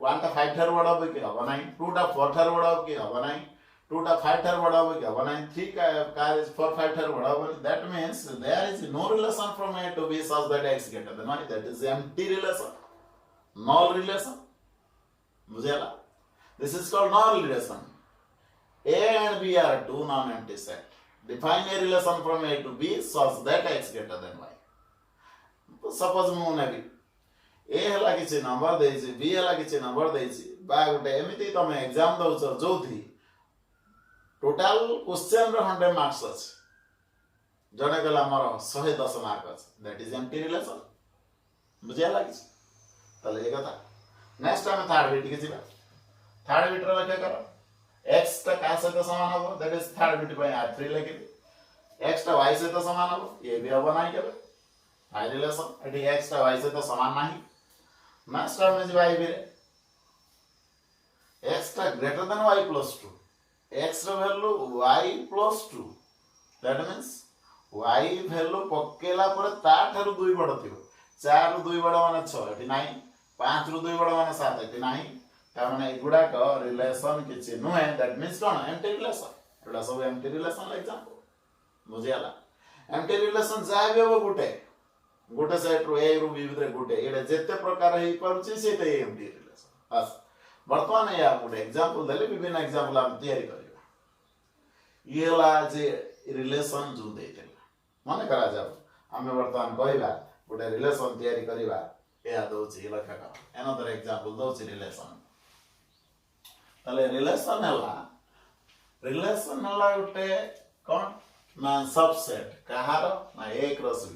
1 टा 5 थार बड़ हो कि हब नाही 2 टा 4 थार बड़ हो कि हब नाही 2 टा 5 थार बड़ हो कि हब नाही 3 का 4 5 थार बड़ हो that means there is no relation from A to B such that x greater than y that is empty relation null relation बुझियाला this is called null relation A and B are two non empty sets. Define a relation from A to B such that x greater than y. Suppose mu nebi A हला किछि number देछि B हला किछि number देछि बा गोटे एमिति तमे एग्जाम दउछ जोथि टोटल क्वेश्चन रो 100 मार्क्स अछि जने गला हमर 110 मार्क अछि दैट इज एम्प्टी रिलेशन बुझिया लागिछ तले ए कथा नेक्स्ट टाइम थर्ड बिट के जिबा थर्ड बिट रो लक्ष्य करो x टा का सहित समान हो दैट इज थर्ड बिट पे R3 लगे x टा y सहित समान हो ये भी हो नाही केबे हाई रिलेशन एटी x टा y सहित समान नाही मास्टर में y भी x टा greater than y plus 2 x रो value y plus 2 that means y value पकेला पर ता थारु 2 बड़ थिबो 4 रो 2 बड़ माने 6 एटी नाही 5 रो 2 बड़ माने 7 एटी नाही तारमाने एगुडा का रिलेशन किछि नुहे दैट मींस कोन एम्प्टी रिलेशन एडा सब एम्प्टी रिलेशन एग्जांपल बुझियाला एम्प्टी रिलेशन जाय बेबो गोटे सेट रो ए रो बी भितरे गोटे एडा जेते प्रकार हे परछि सेते एम्प्टी रिलेशन बस वर्तमान या गोटे एग्जांपल देले विभिन्न एग्जांपल हम तैयारी करिबा येला जे रिलेशन जो देतेला माने करा जाब हमें वर्तमान कहबा गोटे रिलेशन तैयारी करिबा या दोछि लक्ष्य कर अनदर एग्जांपल दोछि रिलेशन ताले रिलेशन हला गोटे कोन ना सबसेट कहारो ना A क्रॉस B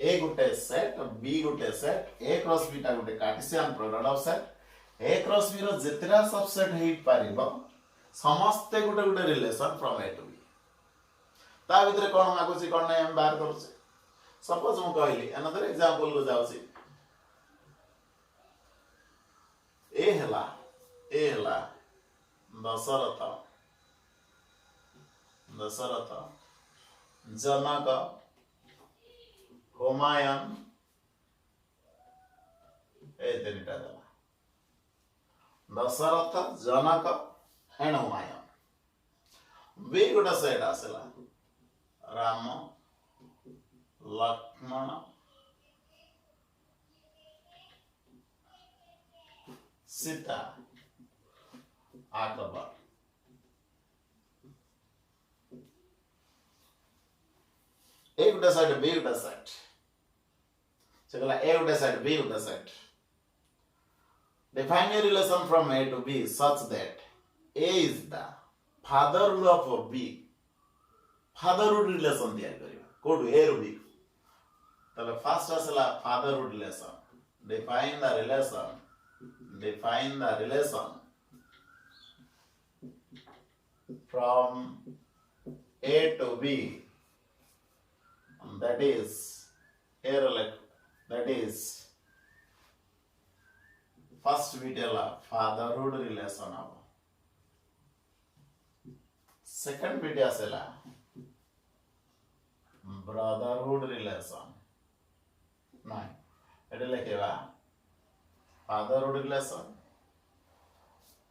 ए गोटे सेट बी गोटे सेट ए क्रॉस बी टा गोटे Cartesian product of set A cross B रो जेतरा सबसेट हेई पारिबो समस्त गोटे गोटे relation from A to B ता भितर कोन मागुची कोन नै हम बाहर करछे सपोज मु कहली अनदर एग्जांपल को जाउची ए हला दशरथ जनक हुमायून ए तीनटा देला दशरथ जनक एंड हुमायून बी गोटे सेट आसला राम लक्ष्मण सीता अकबर ए गोटे सेट बी गोटे सेट चला ए गोटे सेट बी गोटे set define a relation from A to B such that A is the fatherhood of B fatherhood relation दिया करियो कोड A रो B तले फर्स्ट असला fatherhood relation define the relation from A to B and that is first we tell a fatherhood relation of second we tell a brotherhood relation nine it like fatherhood relation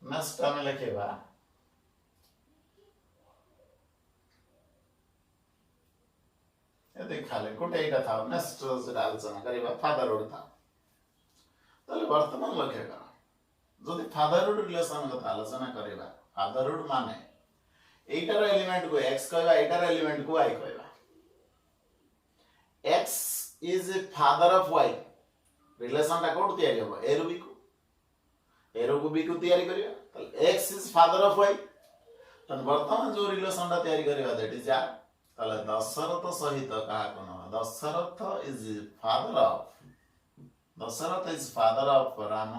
next time like यदि खाले कोटे एटा था next से आलोचना करिबा fatherhood था तले वर्तमान लक्ष्य करा जदि फादरहुड रिलेशन कथा आलोचना करिबा फादरहुड माने एटार एलिमेंट को x कहबा एटार एलिमेंट को y कहबा x is a father of y relation ता कोड तयारी हो a रो b को b को तयारी करिया तले x is father of y तन वर्तमान जो रिलेशन ता तयारी करिबा दैट इज तले दशरथ सहित कहा कोन Dasharath is father of Ram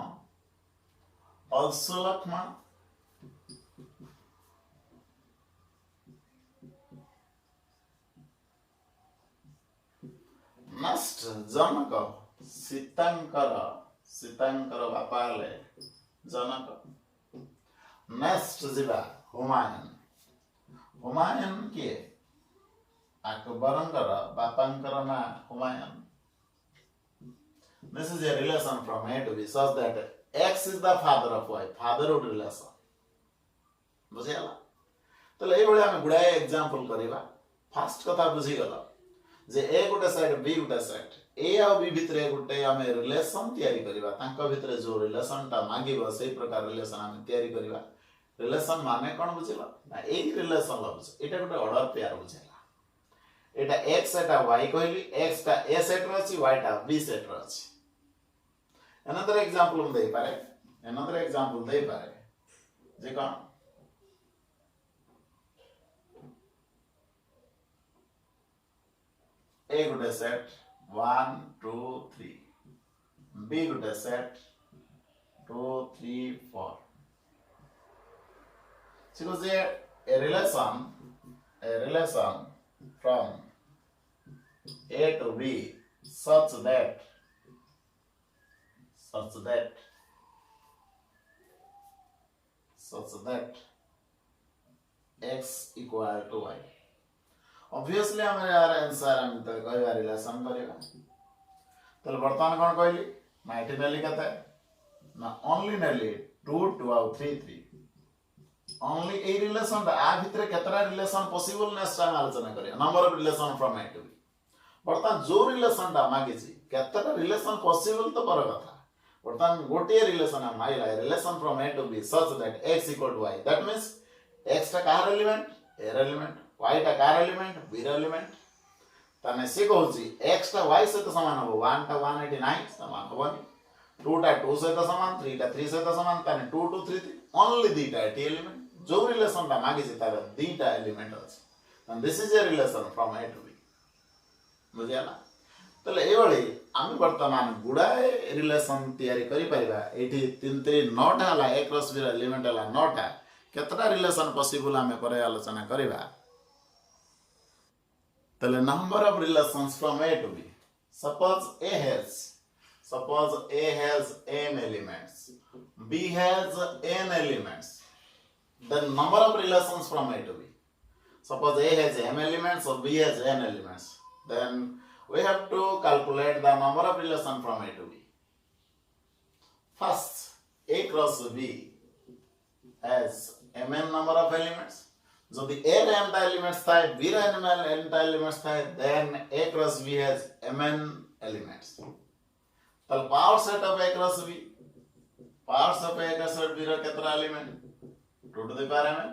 also Lakshman next Janak सीतांकर बापा ले जनक नेक्स्ट जिबा हुमायून के अकबरंकर बापांकर ना Humayun this is a relation from A to B such that x is the father of y fatherhood relation बुझियाला तो ए भले हम गुडाए एग्जांपल करिबा फर्स्ट कथा बुझी गला जे ए गोटे साइड बी गोटे साइड ए आ बी भितरे गोटे हम रिलेशन तयारी करिबा तांका भितरे जो रिलेशन ता मांगिबो सेही प्रकार रिलेशन हम तयारी करिबा रिलेशन माने कोन बुझिला ना ए रिलेशन लबुझ एटा गोटे ऑर्डर पेयर बुझिला एटा x एटा y कहली x ता a सेट रो अछि y ता b सेट रो अछि another example हम दे पारे जे कोन a गोटे सेट 1 2 3 b गोटे set 2 3 4 so a relation from A to B such that x equal to y obviously हमारे यार आंसर हम तो कोई बार रिलेशन करेगा तो वर्तमान कौन कहली माइटिनली कहता है ना ओनली नेली 2 2 और 3 3 ओनली ए रिलेशन आ भितर केतरा रिलेशन पॉसिबल नेक्स्ट टाइम आलोचना करिया number of relation from A to B वर्तमान जो रिलेशन दा मागिची केतरा रिलेशन पॉसिबल तो पर कथा वर्तमान गोटे रिलेशन हम माइला relation from A to B such that x equal to y that means x ता कार एलिमेंट a एलिमेंट y ता कार एलिमेंट b एलिमेंट तने से कहूची x ता y से तो समान हो 1 ता 189 समान होबनी 2 ता 2 से तो समान 3 ता 3 से तो समान तने 2 2 3 ओनली दीटा t एलिमेंट जो रिलेशन ता मागी से तार दीटा एलिमेंट अछि and this is a relation from A to B बुझियाला তাহলে এইভাবে আমি বর্তমান গুড়াଏ রিলেসন তৈরি করি পারিবা এটি 3 3 9টা হলা এক ক্রস বি এলিমেন্ট হলা 9টা কেতটা রিলেসন পসিবল আমি পরে আলোচনা করিবা তাহলে number of relations from A to B suppose A has m elements B has n elements the number of relations from A to B suppose A has m elements or B has n elements then we have to calculate the number of relation from A to B. First, A cross B has mn number of elements. যদি A এর n টা elements থাকে B এর n টা elements থাকে then A cross B has mn elements. তাহলে power set of A cross B powers of A cross B এর কতটা element 2 to the power mn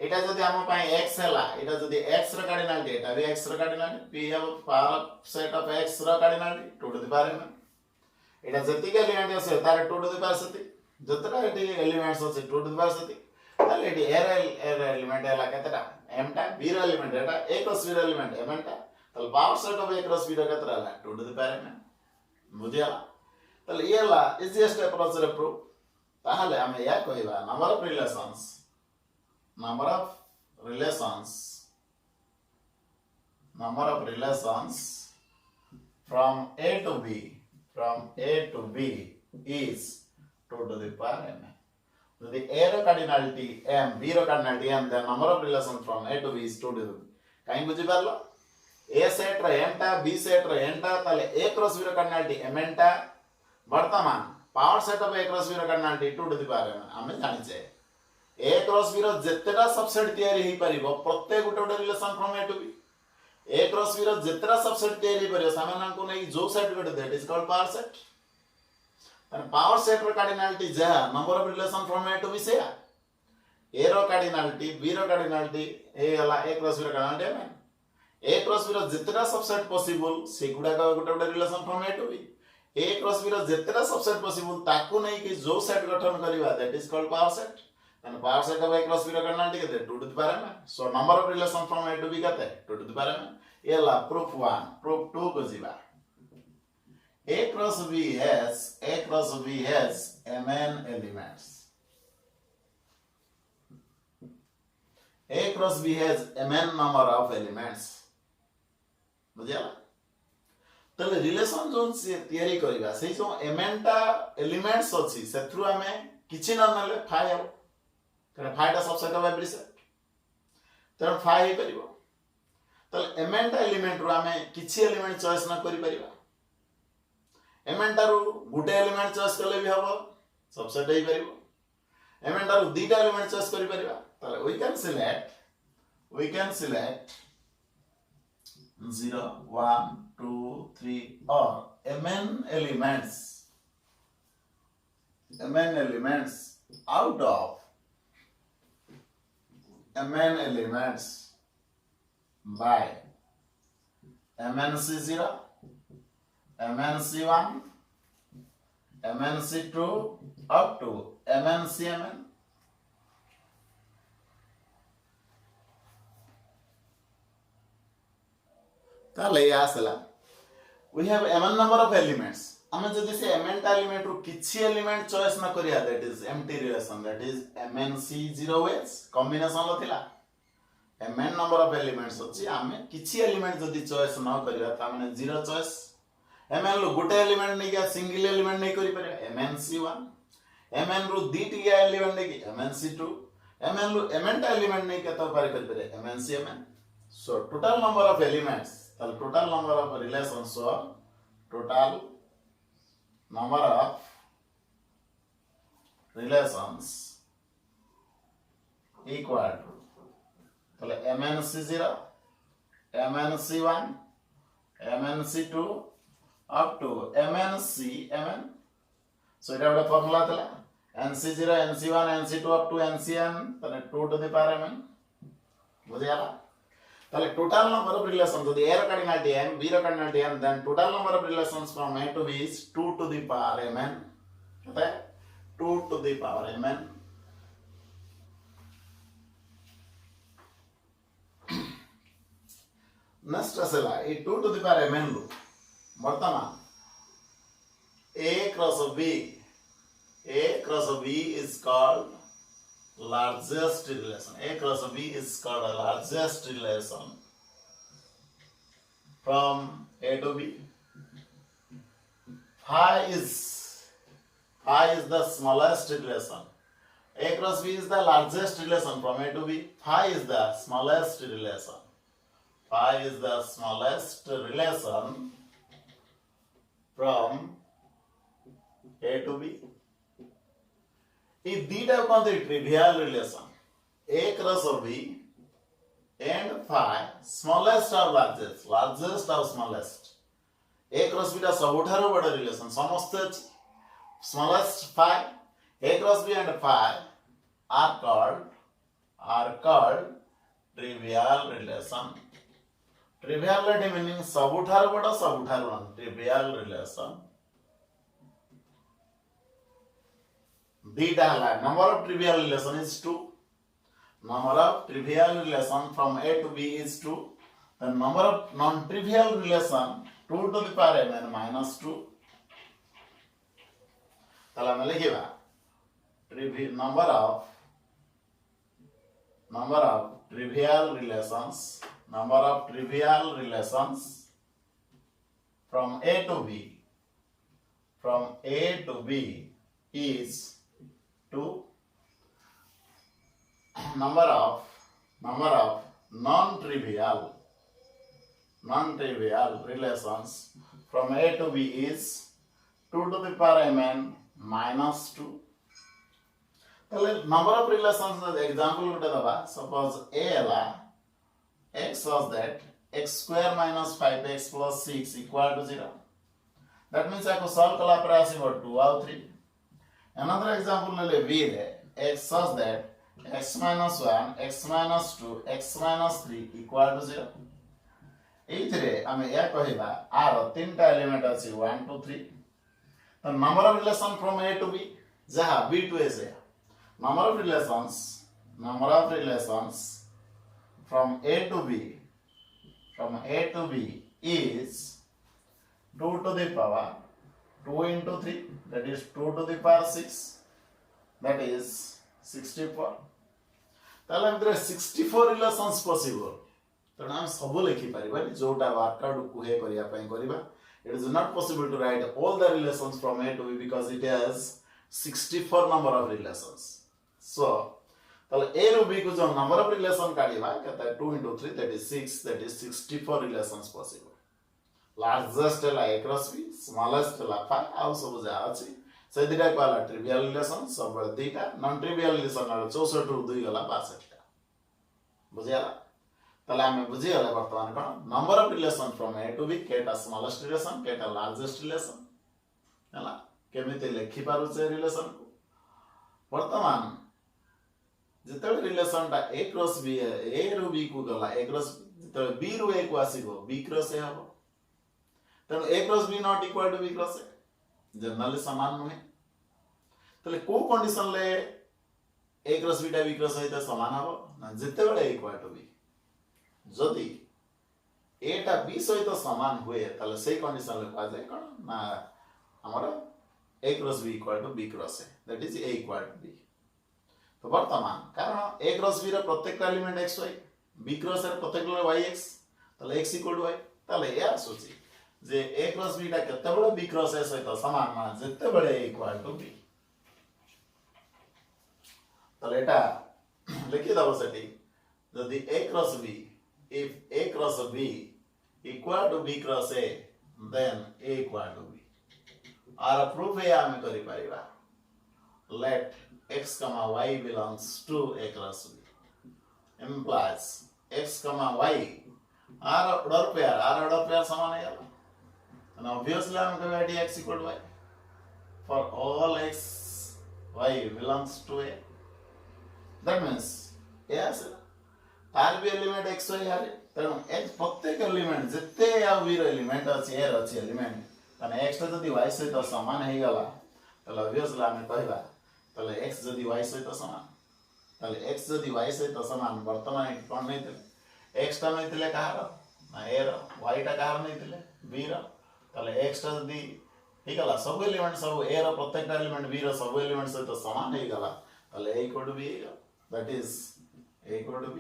এটা যদি আমার পাই x ହେଲା এটা যদি x ର কার্ডিনালিটি এটা ବି x ର cardinality p have power of set of x ର cardinality 2 to the power n এটা যেତିକି এলিমেন্ট আছে তার 2 to the power সেতি যতটা এটি এলিমেন্টস আছে 2 to the power সেতি তাহলে এটি এর এলিমেন্ট ହେଲା কেতটা m টা b ର এলিমেন্ট এটা a cross b ର এলিমেন্ট m টা তাহলে power set of a cross b ର কেতটা ହେଲା 2 to the power n বুঝিয়ালা তাহলে এই ହେଲା ইজিয়েস্ট অ্যাপ্রোচ রে প্রুফ তাহলে আমি ইয়া কইবা number of relations number of relations from A to B is 2 to the power m যদি A র cardinality m B র cardinality m then number of relations from A to B is 2 to the কাই বুঝি পারলো A set র m টা B set র n টা তাহলে A cross B র cardinality mn টা বর্তমান power set of A cross B র cardinality 2 to the power m আমি জানিছে A cross B ର ଯେତେଟା सबसेट তৈরি ହେଇପାରିବ ପ୍ରତ୍ୟେକ ଗୋଟେ relation from A to B A cross B ର ଯେତେଟା सबसेट ତৈରି ହେଇ ପାରିବ ସେମାନଙ୍କୁ ନେଇ ଯୋଉ ସେଟ୍ ଗୋଟେ that is called power set and power set ର cardinality ଯାହା number of relation from A to B ସେୟା A ର cardinality B ର cardinality A ହେଲା A cross B ର cardinality mn A cross B ର ଯେତେଟା सबसेट possible ସେଗୁଡାକ ଗୋଟେ relation from A to B A cross B ର ଯେତେଟା सबसेट possible ତାକୁ ନେଇ କି ଯୋଉ ସେଟ୍ ଗଠନ କରିବା that is called power set and power set of A cross B ର cardinality କେତେ 2 to the power m so number of relation from A to B କେତେ 2 to the power m एला proof 1 proof 2 को जिबा A cross B has mn elements A cross B has mn number of elements बुझियाला तले relation zone से तयारी करिबा सेही जो mn टा एलिमेंट्स अछि सेथरु हमें किछि न नले फाइ हो कारण फाइ टा सबसेट ऑफ एवरी सेट तर फाइ हे परिबो तले mn टा एलिमेंट रु हमें किछि एलिमेंट चॉइस न करि परिबा mn टा रु गुटे एलिमेंट चॉइस करले भी हबो सबसेट हे परिबो mn टा रु दीटा एलिमेंट चॉइस करि परिबा तले we can select 0 1 2 3 or mn elements out of mn elements by mnc0 mnc1 mnc2 up to mncmn ताले आसला we have mn number of elements ଆମେ ଯଦି ସେ mn ଟା element ରୁ କିଛି element choice न करिया that is empty relation that is mnc0s combination लो थिला mn number of elements अछि ଆମେ କିଛି element ଯଦି choice न करिया त माने 0 choice mn लो गुटे element नै के सिंगल element नै करि परिया mnc1 mn रो दीटी element नै के mnc2 mn लो mn टा element नै के त पारि करि परिया mncmn so total number of elements the total number of relations so total number of relations equal to mnc0 mnc1 mnc2 up to mncmn so it have a formula thala nc0 nc1 nc2 up to ncn tane 2 to the power mn बुझियाला ताले total number of relations तो A row cardinality m B row cardinality m then total number of relations from A to B is 2 to the power mn पता है 2 to the power mn next आसला ए 2 to the power mn रु वर्तमान a cross b is called largest relation. A cross b is called a largest relation from a to b. Phi is the smallest relation. A cross b is the largest relation from a to b. Phi is the smallest relation. Phi is the smallest relation from a to b. If theta becomes the trivial relation, a cross b and phi, smallest or largest, largest or smallest. A cross b टा सबुठारो बड़ा relation समस्त अछि. Smallest phi, a cross b and phi are called trivial relation. Trivial meaning सबुठारो बड़ा सबुठारो trivial relation. Theta number of trivial relation is 2. Number of trivial relation from a to b is 2. The number of non-trivial relation 2 to the power mn minus 2. ताला में लिखिबा number of trivial relations from a to b is 2. Number of non-trivial relations from a to b is 2 to the power mn minus 2. ताले number of relations example गुटे दबा. Suppose a La x was that x square minus 5x plus 6 equal to 0. That means I को solve कला पर आसीबो 2 और 3. Another example ले b रे x was that x minus 1 x minus 2 x minus 3 equal to 0. एथिरे आमे या कहिबा r तीनटा एलिमेंट अछि 1 2 3. The number of relation from a to b जहा b to a से number of relations from a to b is 2 to the power 2 into 3, that is 2 to the power 6, that is 64. ताले हमरे 64 relations possible. तेणु हम सब लिखि परिबा जोटा workout कुहे करिया पई करिबा. It is not possible to write all the relations from a to b because it has 64 number of relations. So ताले a रो b को जो number of relation काढिबा कता 2 into 3, that is 6, that is 64 relations possible. Largest La a cross b, smallest La phi, आउ सब जा अछि से दिटा कहला ट्रिवियल रिलेशन, सब दिटा नॉन ट्रिवियल रिलेशन 64 रु 2 गला 62 टा. बुझियाला ताले हमें बुझियाला वर्तमान कोन number of relation from a to b केटा स्मॉलेस्ट रिलेशन केटा लार्जेस्ट रिलेशन हला केमिति लेखि पारु से रिलेशन को वर्तमान जते रिलेशन टा a क्रॉस b a रो b को गला a क्रॉस जते b रो a को आसीबो b क्रॉस a हबो. तेणु a cross b not equal to b cross a generally समान नुहे. तले को कंडीशन ले a क्रॉस b टा b क्रॉस सहित समान हबो ना जते बेले इक्वल टू b. जदि a टा b सहित समान हुए तले से कंडीशन ले पा जाय कोन ना हमरा a cross b equal to b cross a, that is a equal to b. तो वर्तमान कारण a क्रॉस b रे प्रत्येक एलिमेंट xy b क्रॉस रे प्रत्येक yx तले x इक्वल टू y तले या सोची जे a क्रॉस b टा केते बडे b क्रॉस a सहित समान ना जते बडे a इक्वल टू b. तले एटा लिखि दबो सेठी जदि a cross b, if a cross b equal to b cross a, then a equal to b. Our proof है हमें करी परिबा. Let x comma y belongs to a cross b implies x comma y r order pair समान है यार. And obviously हम कहेंगे x equal to y for all x y belongs to a. That means yes तार भी element x y यार तेणु x प्रत्येक एलिमेंट जते या वीर एलिमेंट अछि एर अछि एलिमेंट तने x जदि y सहित समान हे गला तले ऑब्वियसली हम कहबा तले x जदि y सहित समान तले x जदि y सहित समान वर्तमान कोन नै तले x ता नै तले कहार ना ए रो y टा कहार नहीं दिले b रो ताले x टा जदी ही गला सब एलिमेंट सब a रो प्रत्येक एलिमेंट b रो सब एलिमेंट सहित समान ही गला ताले a equal to b that is a equal to b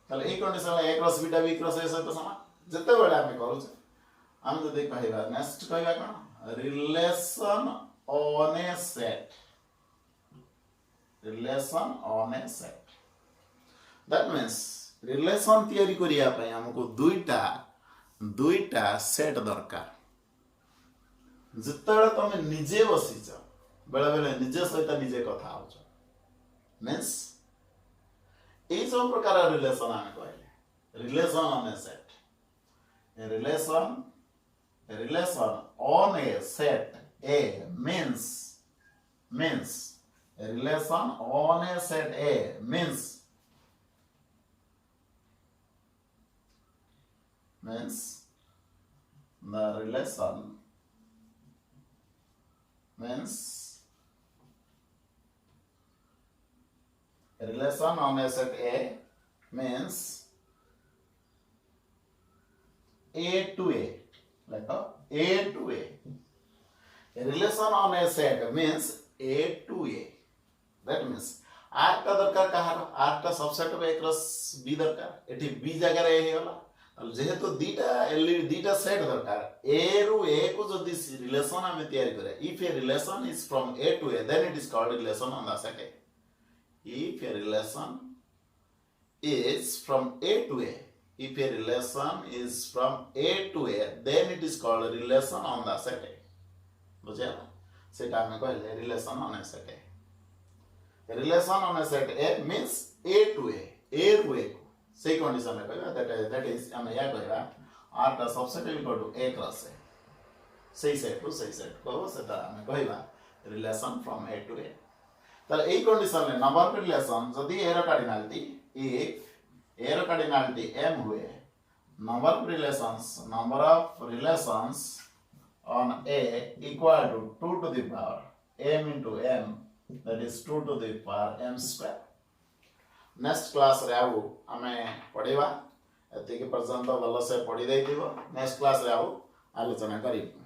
ताले ए कंडीशन a क्रॉस b टा b क्रॉस a सहित समान जते बेले हम करू छे हम जदी कहबा नेक्स्ट कहबा कोन relation on A set relation on a set that means relation तैयारी करिया पय हमको दुईटा सेट दरकार जितबेले तुम निजे बसिच बेले बेले निजे सहित निजे कथा होछ मींस ए सब प्रकार रिलेशन हम कहले relation on A set a relation on a set a means a relation on a set A means the relation means a relation on a set A means A to A like A to A. A relation on a set means A to A. That means r का दरकार कहार r का subset में एक रस b दरकार एठी b जगह रे हे होला अब जेहेतु दीटा सेट दरकार a रु a को जदी रिलेशन हम तैयारी करे if a relation is from a to a then it is called relation on the set A. If a relation is from a to a if a relation is from a to a then it is called relation on the set A. बुझे सेटा में कहले relation on A set A. Relation on a set A means A to A ru A को सही condition में कहबा that is हम या कहबा r का subset equal to A cross A सही सेट टू सही सेट को सेटा हम कहबा relation from A to A तर ए कंडीशन में नंबर ऑफ रिलेशन जदी A रो कार्डिनलिटी if A रो कार्डिनलिटी m हुए number of relations on A equal to 2 to the power m into m that is 2 to the power m square. Next class रे आउ हमें पढ़िबा एति के पर्यंत भलो से पढ़ी देइथिबो नेक्स्ट क्लास रे आउ आलोचना करिबो।